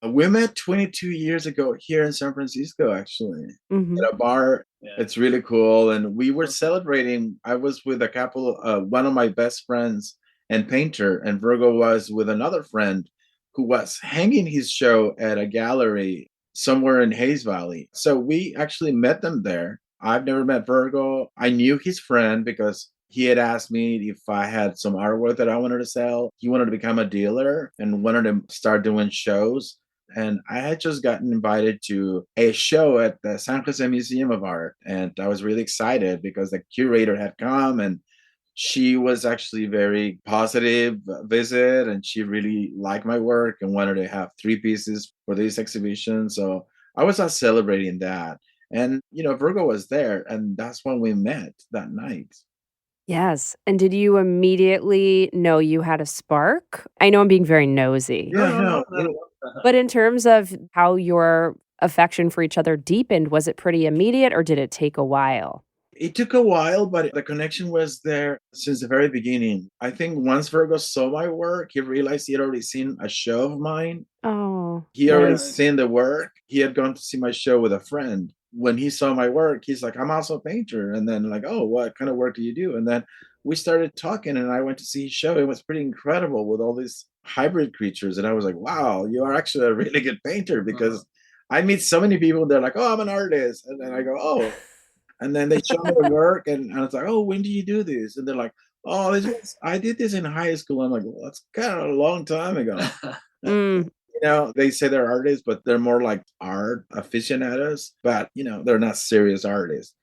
We met 22 years ago here in San Francisco, actually, Hmm. at a bar. Yeah. It's really cool. And we were celebrating. I was with a couple, one of my best friends and painter, and Virgo was with another friend who was hanging his show at a gallery somewhere in Hayes Valley. So we actually met them there. I've never met Virgo. I knew his friend because he had asked me if I had some artwork that I wanted to sell. He wanted to become a dealer and wanted to start doing shows. And I had just gotten invited to a show at the San Jose Museum of Art. And I was really excited because the curator had come and she was actually very positive visit, and she really liked my work and wanted to have 3 pieces for this exhibition. So I was out celebrating that. And, Virgo was there, and that's when we met that night. Yes. And did you immediately know you had a spark? I know I'm being very nosy, Yeah, No. but in terms of how your affection for each other deepened, was it pretty immediate or did it take a while? It took a while, but the connection was there since the very beginning. I think once Virgo saw my work, he realized he had already seen a show of mine. Oh, He already nice. seen the work. He had gone to see my show with a friend. When he saw my work, he's like, I'm also a painter. And then like, oh, what kind of work do you do? And then we started talking and I went to see his show. It was pretty incredible with all these hybrid creatures. And I was like, wow, you are actually a really good painter, because I meet so many people. They're like, oh, I'm an artist. And then I go, oh. And then they show me the work and I was like, oh, when do you do this? And they're like, oh, I did this in high school. I'm like, well, that's kind of a long time ago. Mm, They say they're artists, but they're more like art aficionados, but they're not serious artists.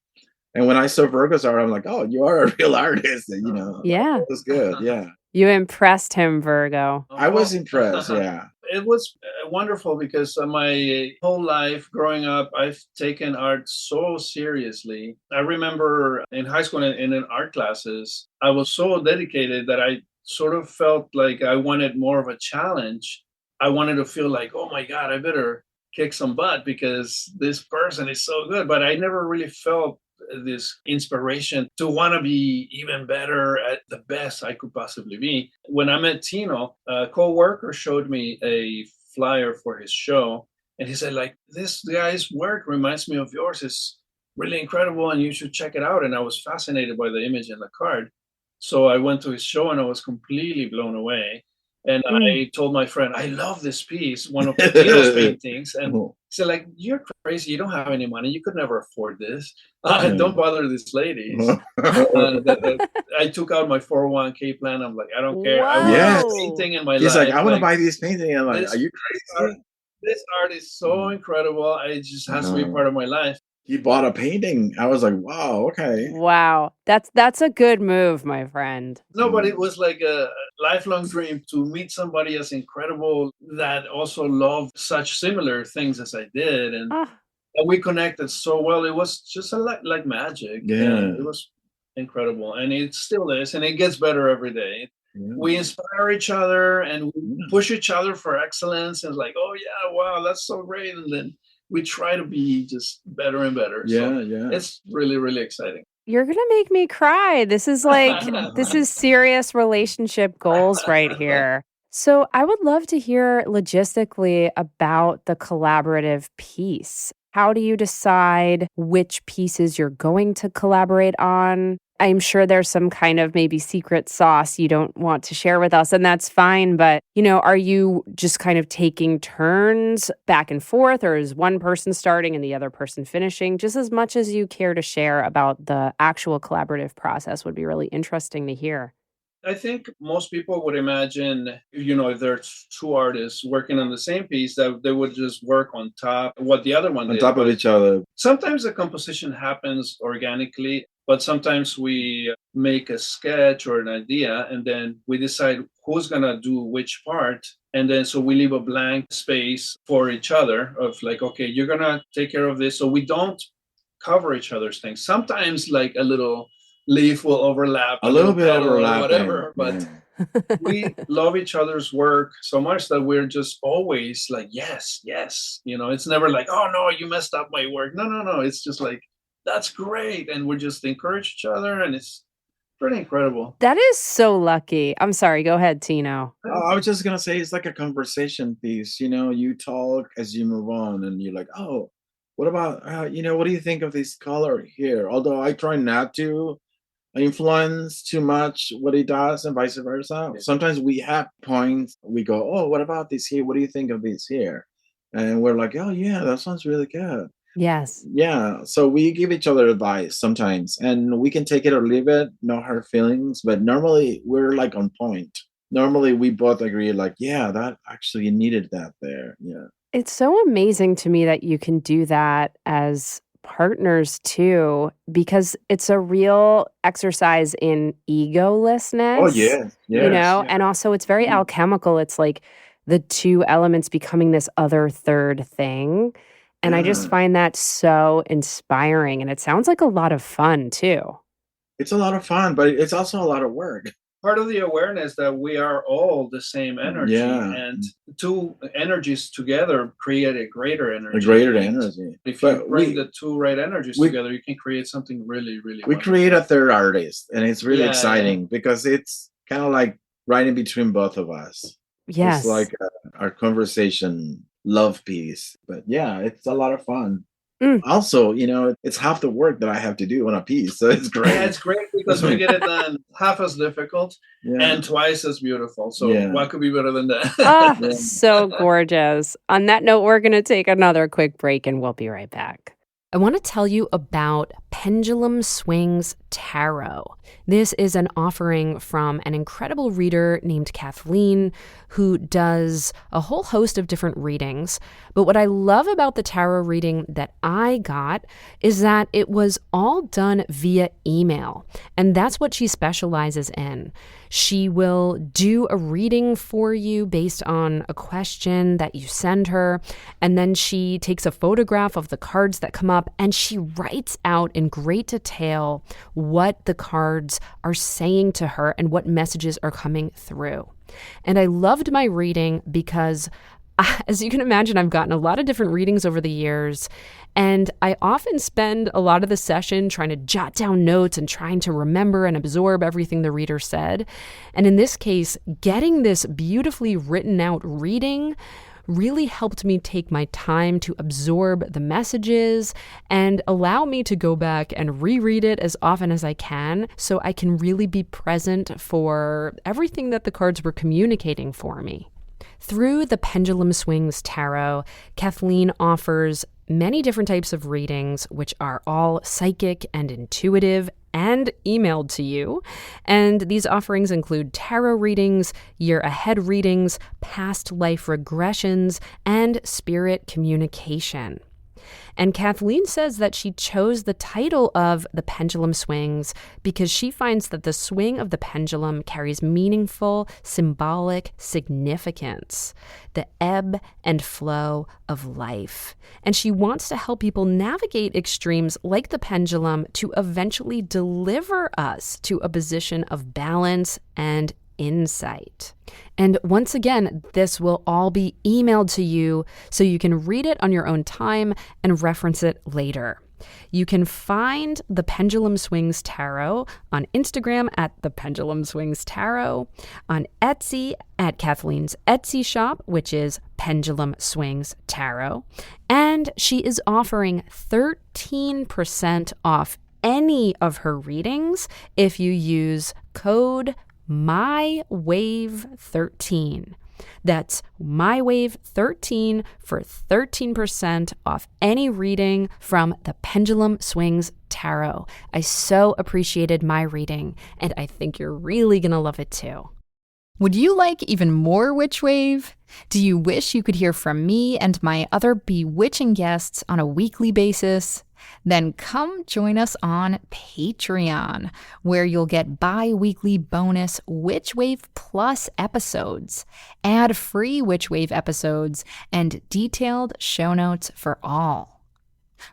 And when I saw Virgo's art, I'm like, oh, you are a real artist. And, yeah. it was good. Yeah. You impressed him, Virgo. I was impressed. Yeah. It was wonderful because my whole life growing up, I've taken art so seriously. I remember in high school and in art classes, I was so dedicated that I sort of felt like I wanted more of a challenge. I wanted to feel like, oh my God, I better kick some butt because this person is so good. But I never really felt this inspiration to want to be even better at the best I could possibly be. When I met Tino, a co-worker showed me a flyer for his show, and he said, like, this guy's work reminds me of yours. It's really incredible and you should check it out. And I was fascinated by the image in the card. So I went to his show and I was completely blown away. And I told my friend, I love this piece, one of Tino's paintings. And he said, like, you're crazy. You don't have any money. You could never afford this. Don't bother these ladies. I took out my 401k plan. I'm like, I don't care. I want Yes. this painting in my He's life. like, I want to buy this painting. I'm like, this- are you crazy? This art is so incredible. It just has to be part of my life. He bought a painting. I was like, wow, okay. Wow. That's a good move, my friend. No, but it was like a lifelong dream to meet somebody as incredible that also loved such similar things as I did. And we connected so well. It was just like magic. Yeah. And it was incredible. And it still is. And it gets better every day. Yeah. We inspire each other and we push each other for excellence. And like, oh, yeah, wow, that's so great. And then we try to be just better and better. Yeah, so it's really, really exciting. You're going to make me cry. This is like, this is serious relationship goals right here. So I would love to hear logistically about the collaborative piece. How do you decide which pieces you're going to collaborate on? I'm sure there's some kind of maybe secret sauce you don't want to share with us, and that's fine. But, are you just kind of taking turns back and forth, or is one person starting and the other person finishing? Just as much as you care to share about the actual collaborative process would be really interesting to hear. I think most people would imagine, if there's two artists working on the same piece, that they would just work on top of what the other one did. On top of each other. Sometimes the composition happens organically, but sometimes we make a sketch or an idea, and then we decide who's going to do which part. And then so we leave a blank space for each other of like, okay, you're going to take care of this. So we don't cover each other's things. Sometimes like a little leaf will overlap. A little bit color or overlapping. whatever, but We love each other's work so much that we're just always like, yes, yes. It's never like, oh no, you messed up my work. No, no, no. It's just like, that's great. And we just encourage each other, and it's pretty incredible. That is so lucky. I'm sorry. Go ahead, Tino. I was just gonna say it's like a conversation piece. You talk as you move on, and you're like, "Oh, what about what do you think of this color here?" Although I try not to influence too much what he does, and vice versa. Sometimes we have points. We go, "Oh, what about this here? What do you think of this here?" And we're like, "Oh yeah, that sounds really good." Yes. Yeah, so we give each other advice sometimes, and we can take it or leave it, no hard feelings, but normally we're like on point. Normally we both agree, like, yeah, that actually needed that there. Yeah. It's so amazing to me that you can do that as partners too, because it's a real exercise in Oh, egolessness, yes, yes. Yeah. and also it's very Mhm. alchemical. It's like the two elements becoming this other third thing. And I just Yeah. find that so inspiring. And it sounds like a lot of fun too. It's a lot of fun, but it's also a lot of work. Part of the awareness that we are all the same energy, Yeah. and two energies together create a greater energy. A greater And energy. if you But bring the two right energies we together, you can create something really, really we wonderful. create a third artist, and it's really Yeah, exciting because it's kind of like right in between both of us. It's Yes. like our conversation love piece. But yeah, it's a lot of fun. Mm. Also, it's half the work that I have to do on a piece, so it's great. Yeah, it's great because we get it done half as difficult Yeah. and twice as beautiful. So Yeah. what could be better than that? Ah, Yeah. so gorgeous. On that note, we're going to take another quick break and we'll be right back. I want to tell you about Pendulum Swings Tarot. This is an offering from an incredible reader named Kathleen, who does a whole host of different readings. But what I love about the tarot reading that I got is that it was all done via email. And that's what she specializes in. She will do a reading for you based on a question that you send her. And then she takes a photograph of the cards that come up and she writes out in great detail what the cards are saying to her and what messages are coming through. And I loved my reading because, as you can imagine, I've gotten a lot of different readings over the years, and I often spend a lot of the session trying to jot down notes and trying to remember and absorb everything the reader said. And in this case, getting this beautifully written out reading really helped me take my time to absorb the messages and allow me to go back and reread it as often as I can so I can really be present for everything that the cards were communicating for me. Through the Pendulum Swings Tarot, Kathleen offers many different types of readings, which are all psychic and intuitive and emailed to you. And these offerings include tarot readings, year ahead readings, past life regressions, and spirit communication. And Kathleen says that she chose the title of The Pendulum Swings because she finds that the swing of the pendulum carries meaningful, symbolic significance, the ebb and flow of life. And she wants to help people navigate extremes like the pendulum to eventually deliver us to a position of balance and insight. And once again, this will all be emailed to you so you can read it on your own time and reference it later. You can find the Pendulum Swings Tarot on Instagram at the Pendulum Swings Tarot, on Etsy at Kathleen's Etsy shop, which is Pendulum Swings Tarot. And she is offering 13% off any of her readings if you use code MyWave13. That's MyWave13 for 13% off any reading from the Pendulum Swings Tarot. I so appreciated my reading, and I think you're really going to love it too. Would you like even more Witch Wave? Do you wish you could hear from me and my other bewitching guests on a weekly basis? Then come join us on Patreon, where you'll get bi-weekly bonus Witch Wave Plus episodes, ad-free Witch Wave episodes, and detailed show notes for all.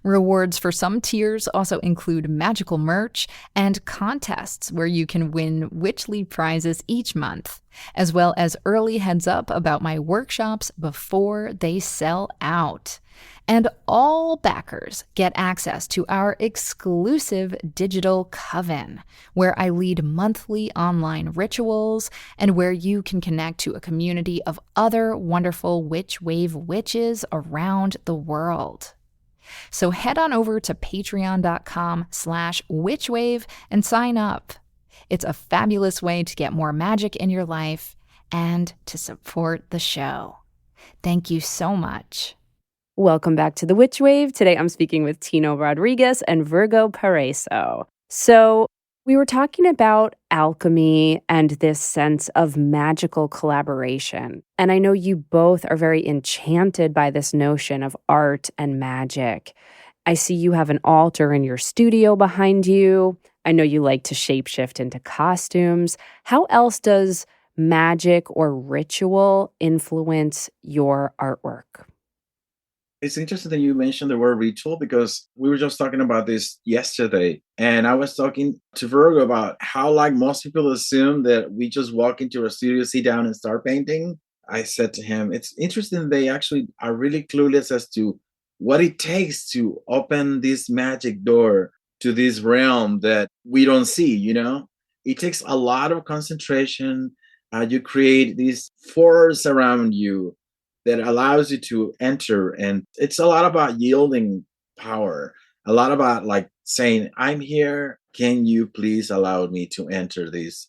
Rewards for some tiers also include magical merch and contests where you can win Witchly prizes each month, as well as early heads up about my workshops before they sell out. And all backers get access to our exclusive digital coven, where I lead monthly online rituals and where you can connect to a community of other wonderful Witch Wave witches around the world. So head on over to patreon.com/witchwave and sign up. It's a fabulous way to get more magic in your life and to support the show. Thank you so much. Welcome back to the Witch Wave. Today I'm speaking with Tino Rodriguez and Virgo Paraiso. So we were talking about alchemy and this sense of magical collaboration. And I know you both are very enchanted by this notion of art and magic. I see you have an altar in your studio behind you. I know you like to shapeshift into costumes. How else does magic or ritual influence your artwork? It's interesting that you mentioned the word ritual because we were just talking about this yesterday. And I was talking to Virgo about how, like, most people assume that we just walk into a studio, sit down, and start painting. I said to him, it's interesting they actually are really clueless as to what it takes to open this magic door to this realm that we don't see, you know? It takes a lot of concentration. You create this force around you that allows you to enter. And it's a lot about yielding power, a lot about like saying, I'm here. Can you please allow me to enter this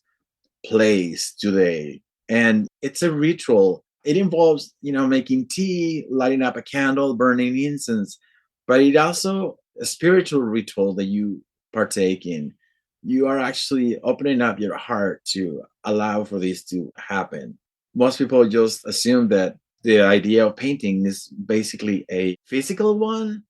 place today? And it's a ritual. It involves, making tea, lighting up a candle, burning incense, but it also a spiritual ritual that you partake in. You are actually opening up your heart to allow for this to happen. Most people just assume that the idea of painting is basically a physical one,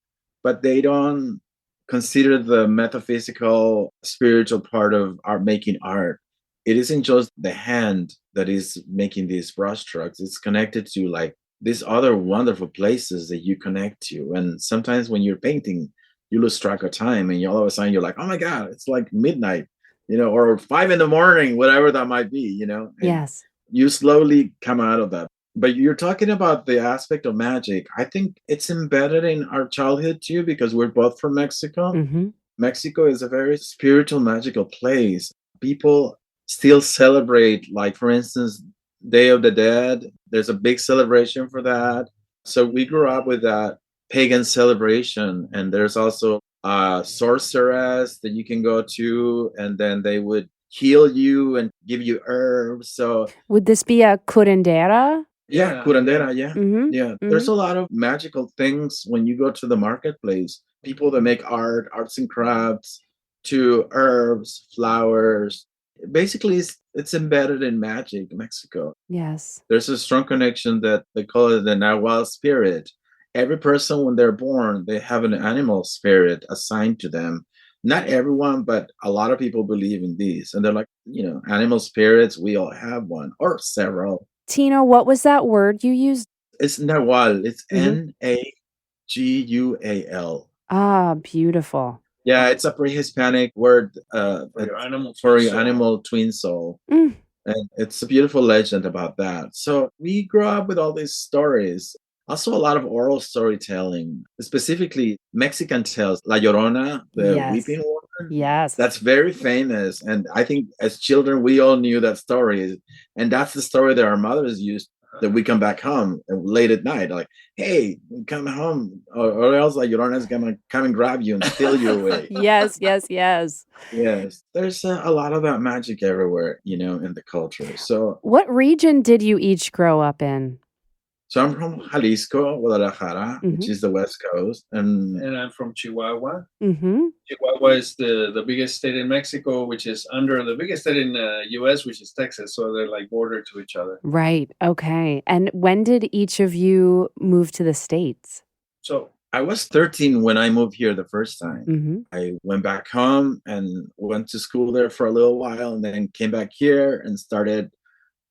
but they don't consider the metaphysical, spiritual part of art, making art. It isn't just the hand that is making these brush strokes. It's connected to like these other wonderful places that you connect to. And sometimes when you're painting, you lose track of time and all of a sudden you're like, oh my God, it's like midnight, or 5 a.m, whatever that might be, and Yes. you slowly come out of that. But you're talking about the aspect of magic. I think it's embedded in our childhood too, because we're both from Mexico. Mm-hmm. Mexico is a very spiritual, magical place. People still celebrate, like, for instance, Day of the Dead. There's a big celebration for that. So we grew up with that pagan celebration. And there's also a sorceress that you can go to, and then they would heal you and give you herbs. So would this be a curandera? Yeah, curandera, yeah. Mm-hmm. Yeah, Mm-hmm. there's a lot of magical things when you go to the marketplace. People that make arts and crafts, to herbs, flowers. Basically, it's embedded in magic, Mexico. Yes. There's a strong connection that they call it the Nahual spirit. Every person, when they're born, they have an animal spirit assigned to them. Not everyone, but a lot of people believe in these. And they're like, animal spirits, we all have one or several. Tino, what was that word you used? It's Nahual. It's Mhm. Nagual. Ah, beautiful. Yeah, it's a pre-Hispanic word For your animal for twin your soul. animal twin soul. Mm. And it's a beautiful legend about that. So we grew up with all these stories. Also, a lot of oral storytelling, specifically Mexican tales, La Llorona, the Yes. weeping woman. Yes. That's very famous. And I think as children, we all knew that story. And that's the story that our mothers used, that we come back home late at night. Like, hey, come home, or else La Llorona's going to come and grab you and steal you away. Yes, yes, yes. Yes, there's a lot of that magic everywhere, in the culture. So What region did you each grow up in? I'm from Jalisco, Guadalajara, which is the West Coast. And And I'm from Chihuahua. Mm-hmm. Chihuahua is the biggest state in Mexico, which is under the biggest state in the U.S., which is Texas. So they're like bordered to each other. Right. Okay. And when did each of you move to the States? So I was 13 when I moved here the first time. Mm-hmm. I went back home and went to school there for a little while, and then came back here and started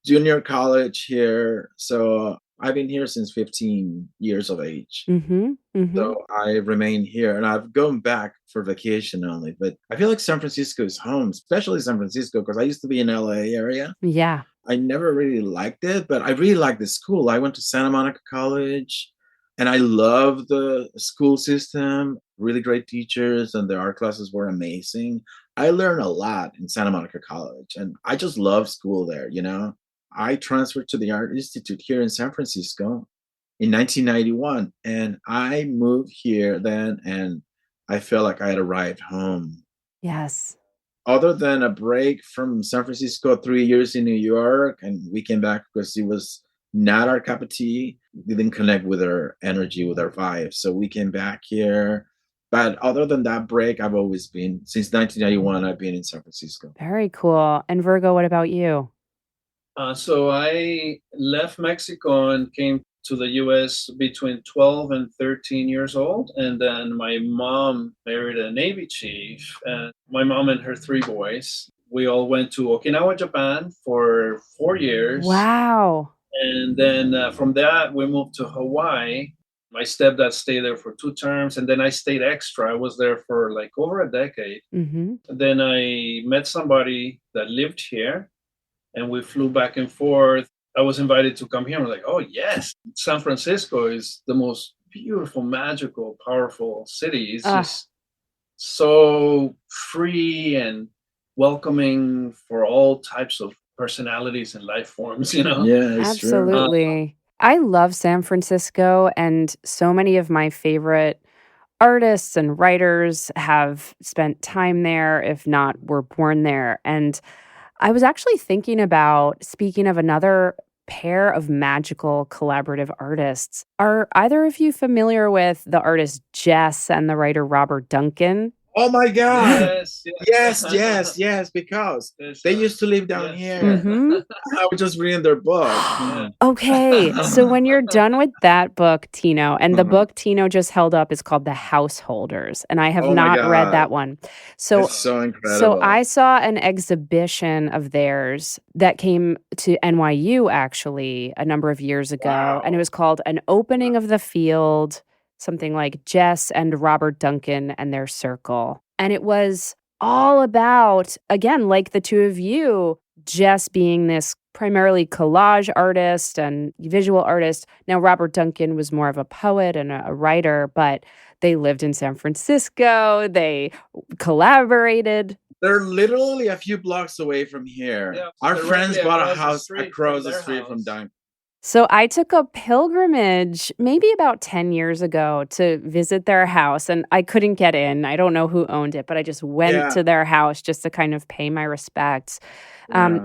junior college here. So I've been here since 15 years of age. Mm-hmm. Mm-hmm. So I remain here and I've gone back for vacation only. But I feel like San Francisco is home, especially San Francisco, because I used to be in LA area. Yeah. I never really liked it, but I really liked the school. I went to Santa Monica College and I love the school system, really great teachers, and the art classes were amazing. I learned a lot in Santa Monica College and I just love school there, you know. I transferred to the Art Institute here in San Francisco in 1991 and I moved here then and I felt like I had arrived home. Yes. Other than a break from San Francisco, 3 years in New York, and we came back because it was not our cup of tea. We didn't connect with our energy, with our vibe. So we came back here. But other than that break, I've always been, since 1991, I've been in San Francisco. Very cool. And Virgo, what about you? So I left Mexico and came to the US between 12 and 13 years old. And then my mom married a Navy chief, and my mom and her 3 boys. We all went to Okinawa, Japan for 4 years. Wow. And then from that, we moved to Hawaii. My stepdad stayed there for 2 terms, and then I stayed extra. I was there for like over a decade. Mm-hmm. Then I met somebody that lived here, and we flew back and forth. I was invited to come here. I'm like, oh, yes. San Francisco is the most beautiful, magical, powerful city. It's just so free and welcoming for all types of personalities and life forms, you know? Yeah, it's true. Absolutely. I love San Francisco, and so many of my favorite artists and writers have spent time there, if not were born there. And I was actually thinking about, speaking of another pair of magical collaborative artists, are either of you familiar with the artist Jess and the writer Robert Duncan? Oh my God. Yes. Yes, because they used to live down here. Mm-hmm. I was just reading their book. Okay, so when you're done with that book, Tino, and the book Tino just held up is called The Householders, and I have Oh my not read God. that one. So It's so incredible. So I saw an exhibition of theirs that came to NYU actually a number of years ago, and it was called An Opening of the Field, something like Jess and Robert Duncan and Their Circle. And it was all about, again, like the two of you, Jess being this primarily collage artist and visual artist. Now, Robert Duncan was more of a poet and a writer, but they lived in San Francisco. They collaborated. They're literally a few blocks away from here. Yeah, Our directly friends bought a across the house street across from the their street from house. Duncan. So I took a pilgrimage maybe about 10 years ago to visit their house, and I couldn't get in. I don't know who owned it, but I just went to their house just to kind of pay my respects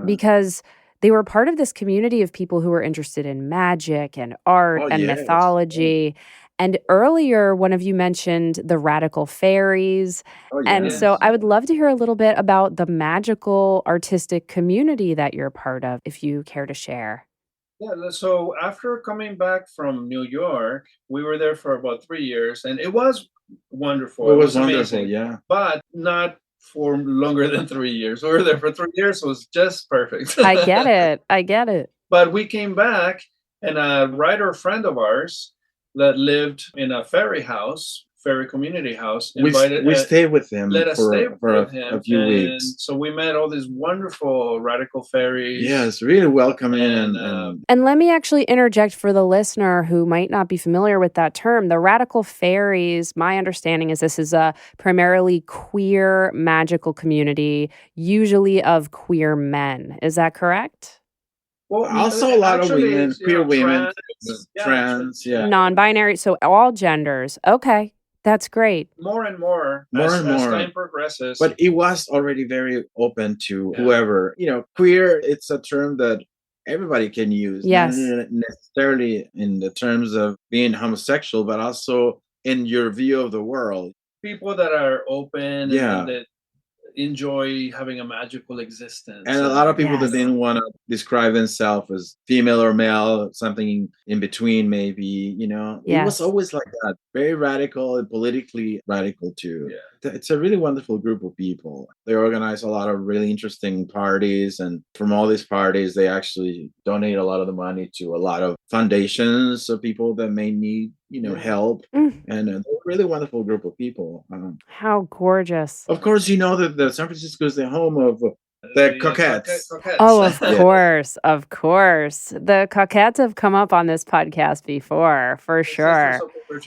because they were part of this community of people who were interested in magic and art and mythology. And earlier, one of you mentioned the radical fairies. And so I would love to hear a little bit about the magical artistic community that you're part of, if you care to share. Yeah, so after coming back from New York, we were there for about 3 years, and it was wonderful. It was amazing, wonderful, yeah. but not for longer than 3 years. We were there for 3 years, so it was just perfect. I get it. But we came back, and a writer friend of ours that lived in a ferry community house, invited we stayed with him let us for stay a with him, few and weeks. so we met all these wonderful radical fairies. Yes, really welcoming. And let me actually interject for the listener who might not be familiar with that term. The radical fairies, my understanding is this is a primarily queer magical community, usually of queer men. Is that correct? Well, also a lot of women, it's, queer women, trans, non-binary, so all genders. Okay, that's great. More and more, More as and more. time progresses. But it was already very open to whoever. You know, queer, it's a term that everybody can use. Yes. Not necessarily in the terms of being homosexual, but also in your view of the world. people that are open, Yeah. and that enjoy having a magical existence. And a lot of people that Yes. didn't want to describe themselves as female or male, something in between, maybe, It was Yes. always like that. Very radical and politically radical, too. Yeah. It's a really wonderful group of people. They organize a lot of really interesting parties. And from all these parties, they actually donate a lot of the money to a lot of foundations of people that may need, help. Mm. And they're a really wonderful group of people. How gorgeous. Of course, you know that the San Francisco is the home of the Coquettes. Oh, of Yeah. course. Of course. The Coquettes have come up on this podcast before, for sure.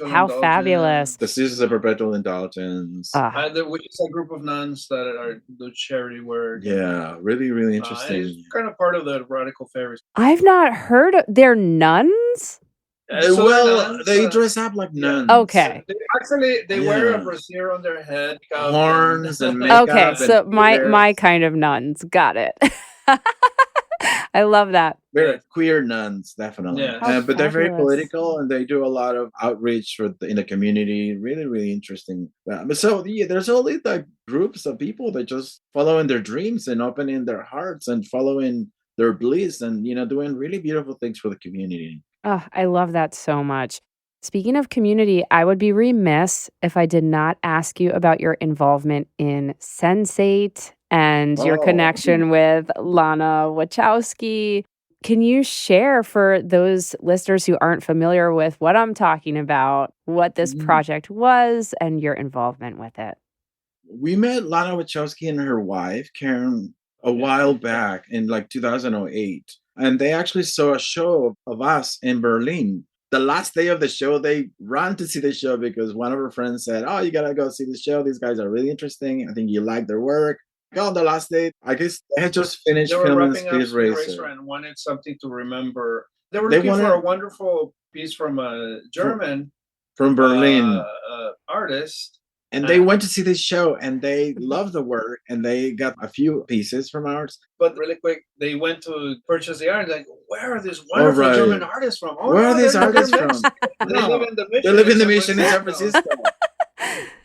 How fabulous. The Sisters of Perpetual Indulgence. Ah, It's a group of nuns that do charity work. Yeah, really, really And interesting. it's kind of part of the radical fairies. I've not heard of they're nuns? So Well, nuns, they dress up like nuns. Okay. They wear Yeah. a brassiere on their head, Horns and makeup. Okay, and so my hair. kind of nuns. Got it. I love that. They're queer nuns, definitely. Yeah. How But they're very fabulous. political, and they do a lot of outreach in the community. Really, really interesting. There's all these like groups of people that just following their dreams and opening their hearts and following their bliss and doing really beautiful things for the community. Oh, I love that so much. Speaking of community, I would be remiss if I did not ask you about your involvement in Sensate and your Oh. connection with Lana Wachowski. Can you share for those listeners who aren't familiar with what I'm talking about, what this Mhm. project was and your involvement with it? We met Lana Wachowski and her wife, Karen, a while back in like 2008. And they actually saw a show of us in Berlin. The last day of the show, they ran to see the show because one of her friends said, "Oh, you got to go see the show. These guys are really interesting. I think you like their work." On the last day, I guess they had just finished They were filming wrapping up Speed Speed Racer. Racer and wanted something to remember. They were They looking for wanted- a wonderful piece from a German From Berlin. artist. And they went to see this show and they loved the work and they got a few pieces from ours. But really quick, they went to purchase the art. Like, where are these wonderful right. German artists from? Oh, Where are no, these they're artists from? Mexican. They No, live in the Mission. They live in the Mission in San Francisco.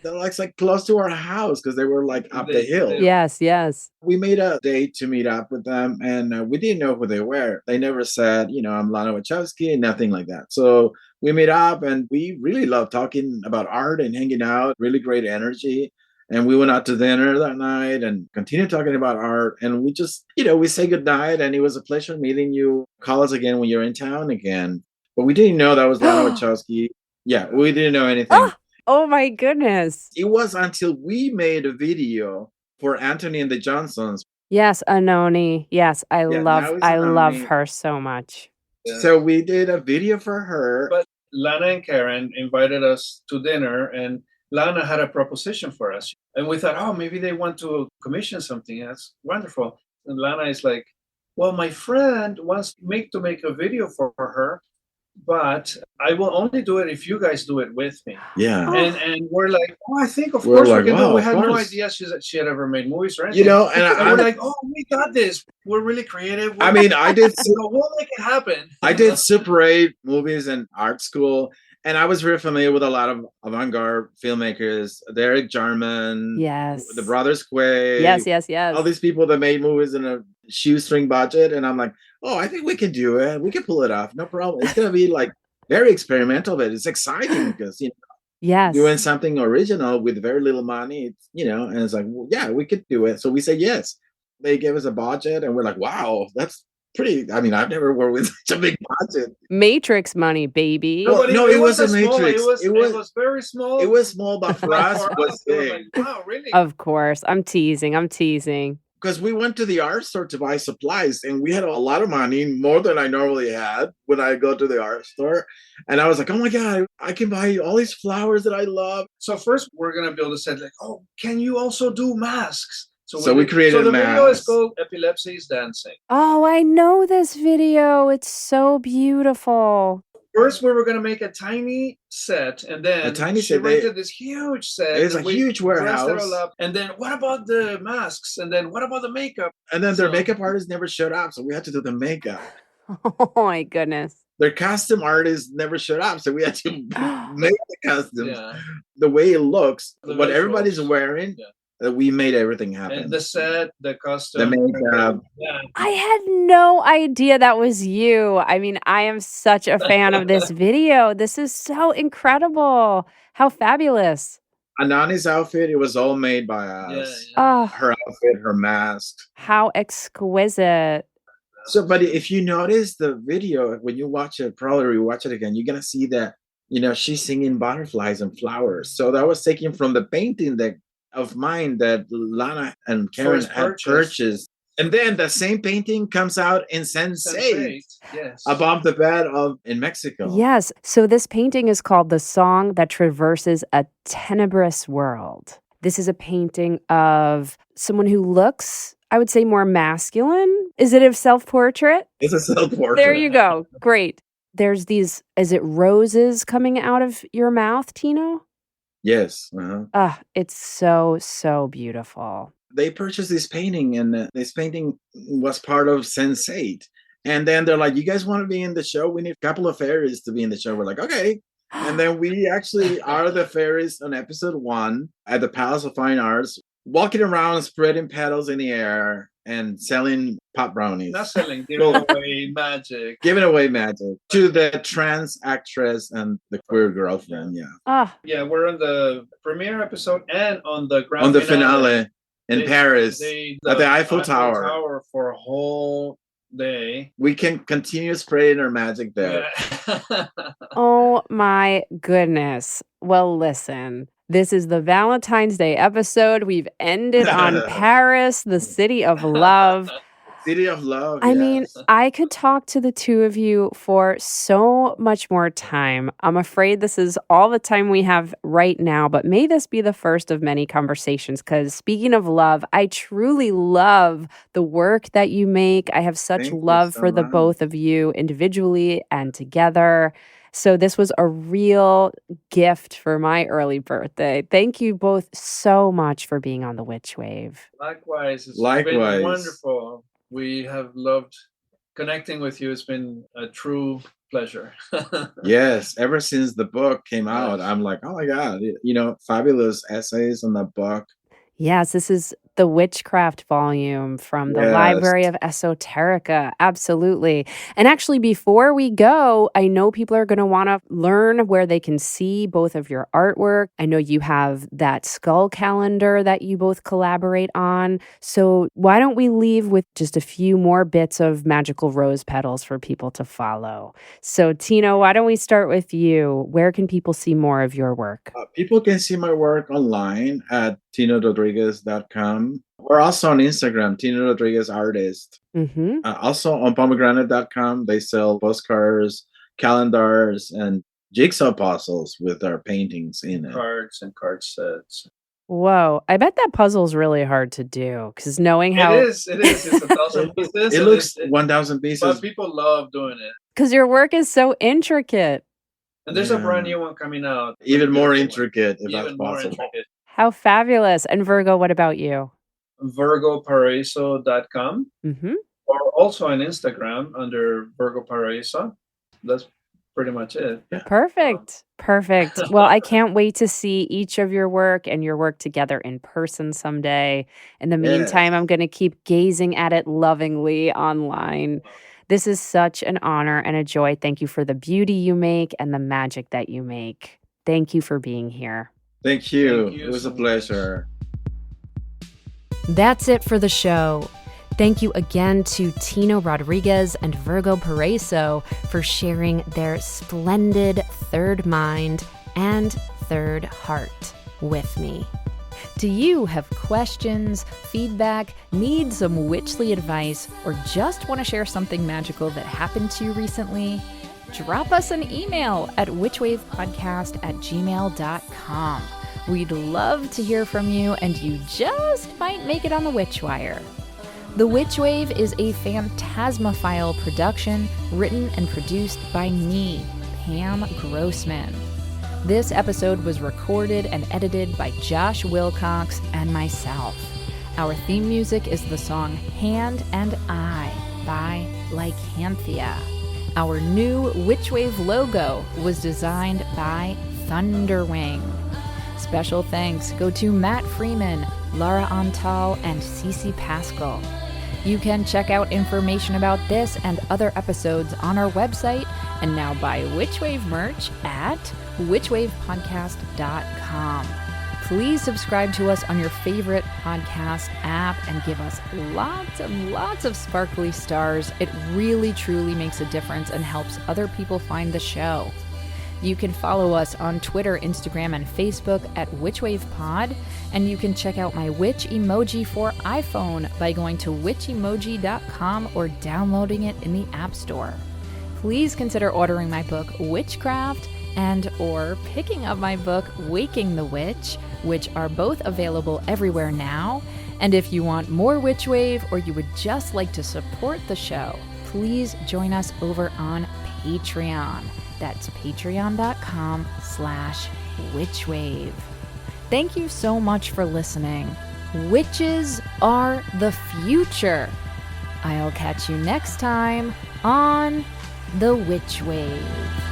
They're like close to our house because they were like up the hill. Yes, yes. We made a date to meet up with them and we didn't know who they were. They never said, I'm Lana Wachowski, nothing like that. So we met up and we really loved talking about art and hanging out, really great energy. And we went out to dinner that night and continued talking about art. And we just, we say goodnight and it was a pleasure meeting you. Call us again when you're in town again. But we didn't know that was Lana Wachowski. Yeah, we didn't know anything. Oh my goodness. It was until we made a video for Anthony and the Johnsons. Yes, Anoni. Yes, I Yeah, love now it's Anoni. her so much. Yeah. So we did a video for her. But Lana and Karen invited us to dinner, and Lana had a proposition for us. And we thought, oh, maybe they want to commission something. That's wonderful. And Lana is like, well, my friend wants to make a video for her, but I will only do it if you guys do it with me. Yeah. And we're like, oh, I think of We're course like, we can do wow, it. We of had no course. idea she had ever made movies or anything. And And we're like, oh, we got this. We're really creative. I mean, I did We'll make it happen. I did Super 8 movies in art school, and I was very familiar with a lot of avant-garde filmmakers, Derek Jarman, Yes. the Brothers Quay. Yes. All these people that made movies in a shoestring budget, and I'm like, oh, I think we can do it. We can pull it off. No problem. It's gonna be like very experimental, but it's exciting because Yes. doing something original with very little money, and it's like, well, yeah, we could do it. So we say yes. They gave us a budget, and we're like, wow, that's pretty. I mean, I've never worked with such a big budget. Matrix money, baby. No, but it wasn't small- Matrix. It was very small. It was small, but for us, it was we were big. like, wow, really? Of course. I'm teasing. Because we went to the art store to buy supplies and we had a lot of money, more than I normally had when I go to the art store. And I was like, oh my God, I can buy all these flowers that I love. So first we're gonna build a set like, oh, can you also do masks? So we created So the video is masks. called Epilepsy is Dancing. Oh, I know this video. It's so beautiful. First we were gonna make a tiny set, and then A tiny she set, rented this huge set. It's a and we huge dressed it warehouse. all up. And then what about the masks? And then what about the makeup? And then their So- makeup artist never showed up. So we had to do the makeup. Oh my goodness. Their costume artist never showed up. So we had to make the costumes. Yeah. The way it looks, The what visuals. everybody's wearing. Yeah. We made everything happen. And the set, the The costume. makeup. Yeah. I had no idea that was you. I mean, I am such a fan of this video. This is so incredible. How fabulous. Anani's outfit, it was all made by Yeah, us. Oh, Her outfit, her mask. how exquisite. So, but if you notice the video, when you watch it, probably rewatch it again, you're gonna see that, she's singing butterflies and flowers. So that was taken from the painting of mine that Lana and Karen First had purchased. And then the same painting comes out in Sensei, Yes. above the bed in Mexico. Yes. So this painting is called The Song That Traverses a Tenebrous World. This is a painting of someone who looks, I would say, more masculine. Is it a self-portrait? It's a self-portrait. There you go. Great. There's these, is it roses coming out of your mouth, Tino? Yes. It's so, so beautiful. They purchased this painting, and this painting was part of Sense8. And then they're like, you guys want to be in the show? We need a couple of fairies to be in the show. We're like, okay. And then we actually are the fairies on episode 1 at the Palace of Fine Arts, walking around, spreading petals in the air and selling pot brownies. Not selling, giving away magic. Giving away magic to the trans actress and the queer girlfriend. Yeah. Yeah, we're on the premiere episode and on the grand On the finale in They- Paris at the Eiffel Tower. Tower for a whole day. We can continue spreading our magic there. Yeah. Oh my goodness. Well, listen, this is the Valentine's Day episode. We've ended on Paris, the city of love. City of Love. I mean, yes. I could talk to the two of you for so much more time. I'm afraid this is all the time we have right now, but may this be the first of many conversations, because speaking of love, I truly love the work that you make. I have such Thank you love so for the much. both of you individually and together. So this was a real gift for my early birthday. Thank you both so much for being on the Witch Wave. Likewise. It's Likewise. been wonderful. We have loved connecting with you. It's been a true pleasure. Yes, ever since the book came out, I'm like, oh my God, fabulous essays on the book. Yes, this is the witchcraft volume from the Yes. Library of Esoterica. Absolutely. And actually, before we go, I know people are going to want to learn where they can see both of your artwork. I know you have that skull calendar that you both collaborate on. So why don't we leave with just a few more bits of magical rose petals for people to follow? So Tino, why don't we start with you? Where can people see more of your work? People can see my work online at tinorodriguez.com. We're also on Instagram, Tino Rodriguez Artist. Mm-hmm. Also on pomegranate.com, they sell postcards, calendars, and jigsaw puzzles with our paintings in it. Cards and card sets. Whoa, I bet that puzzle's really hard to do, because knowing how, It is. It's 1,000 pieces. It looks 1,000 pieces. But people love doing it. because your work is so intricate. And there's a Yeah. brand new one coming out. Even more Beautiful one. intricate, if that's Even more possible. intricate. How fabulous. And Virgo, what about you? VirgoParaiso.com, Mm-hmm. or also on Instagram under Virgo Paraiso. That's pretty much it. Perfect. Perfect. Well, I can't wait to see each of your work and your work together in person someday. In the Yes. meantime, I'm going to keep gazing at it lovingly online. This is such an honor and a joy. Thank you for the beauty you make and the magic that you make. Thank you for being here. Thank you. Thank you It was so a much. pleasure. That's it for the show. Thank you again to Tino Rodriguez and Virgo Paraiso for sharing their splendid third mind and third heart with me. Do you have questions, feedback, need some witchly advice, or just want to share something magical that happened to you recently? Drop us an email at witchwavepodcast@gmail.com. We'd love to hear from you, and you just might make it on the Witchwire. The Witch Wave is a Phantasmophile production written and produced by me, Pam Grossman. This episode was recorded and edited by Josh Wilcox and myself. Our theme music is the song Hand and I by Lycanthia. Our new Witch Wave logo was designed by Thunderwing. Special thanks go to Matt Freeman, Lara Antal, and Cece Pascal. You can check out information about this and other episodes on our website, and now buy Witchwave merch at witchwavepodcast.com. Please subscribe to us on your favorite podcast app and give us lots and lots of sparkly stars. It really, truly makes a difference and helps other people find the show. You can follow us on Twitter, Instagram, and Facebook at WitchWavePod, and you can check out my witch emoji for iPhone by going to witchemoji.com or downloading it in the App Store. Please consider ordering my book, Witchcraft, and or picking up my book, Waking the Witch, which are both available everywhere now. And if you want more Witchwave or you would just like to support the show, please join us over on Patreon. That's patreon.com/witchwave. Thank you so much for listening. Witches are the future. I'll catch you next time on The Witch Wave.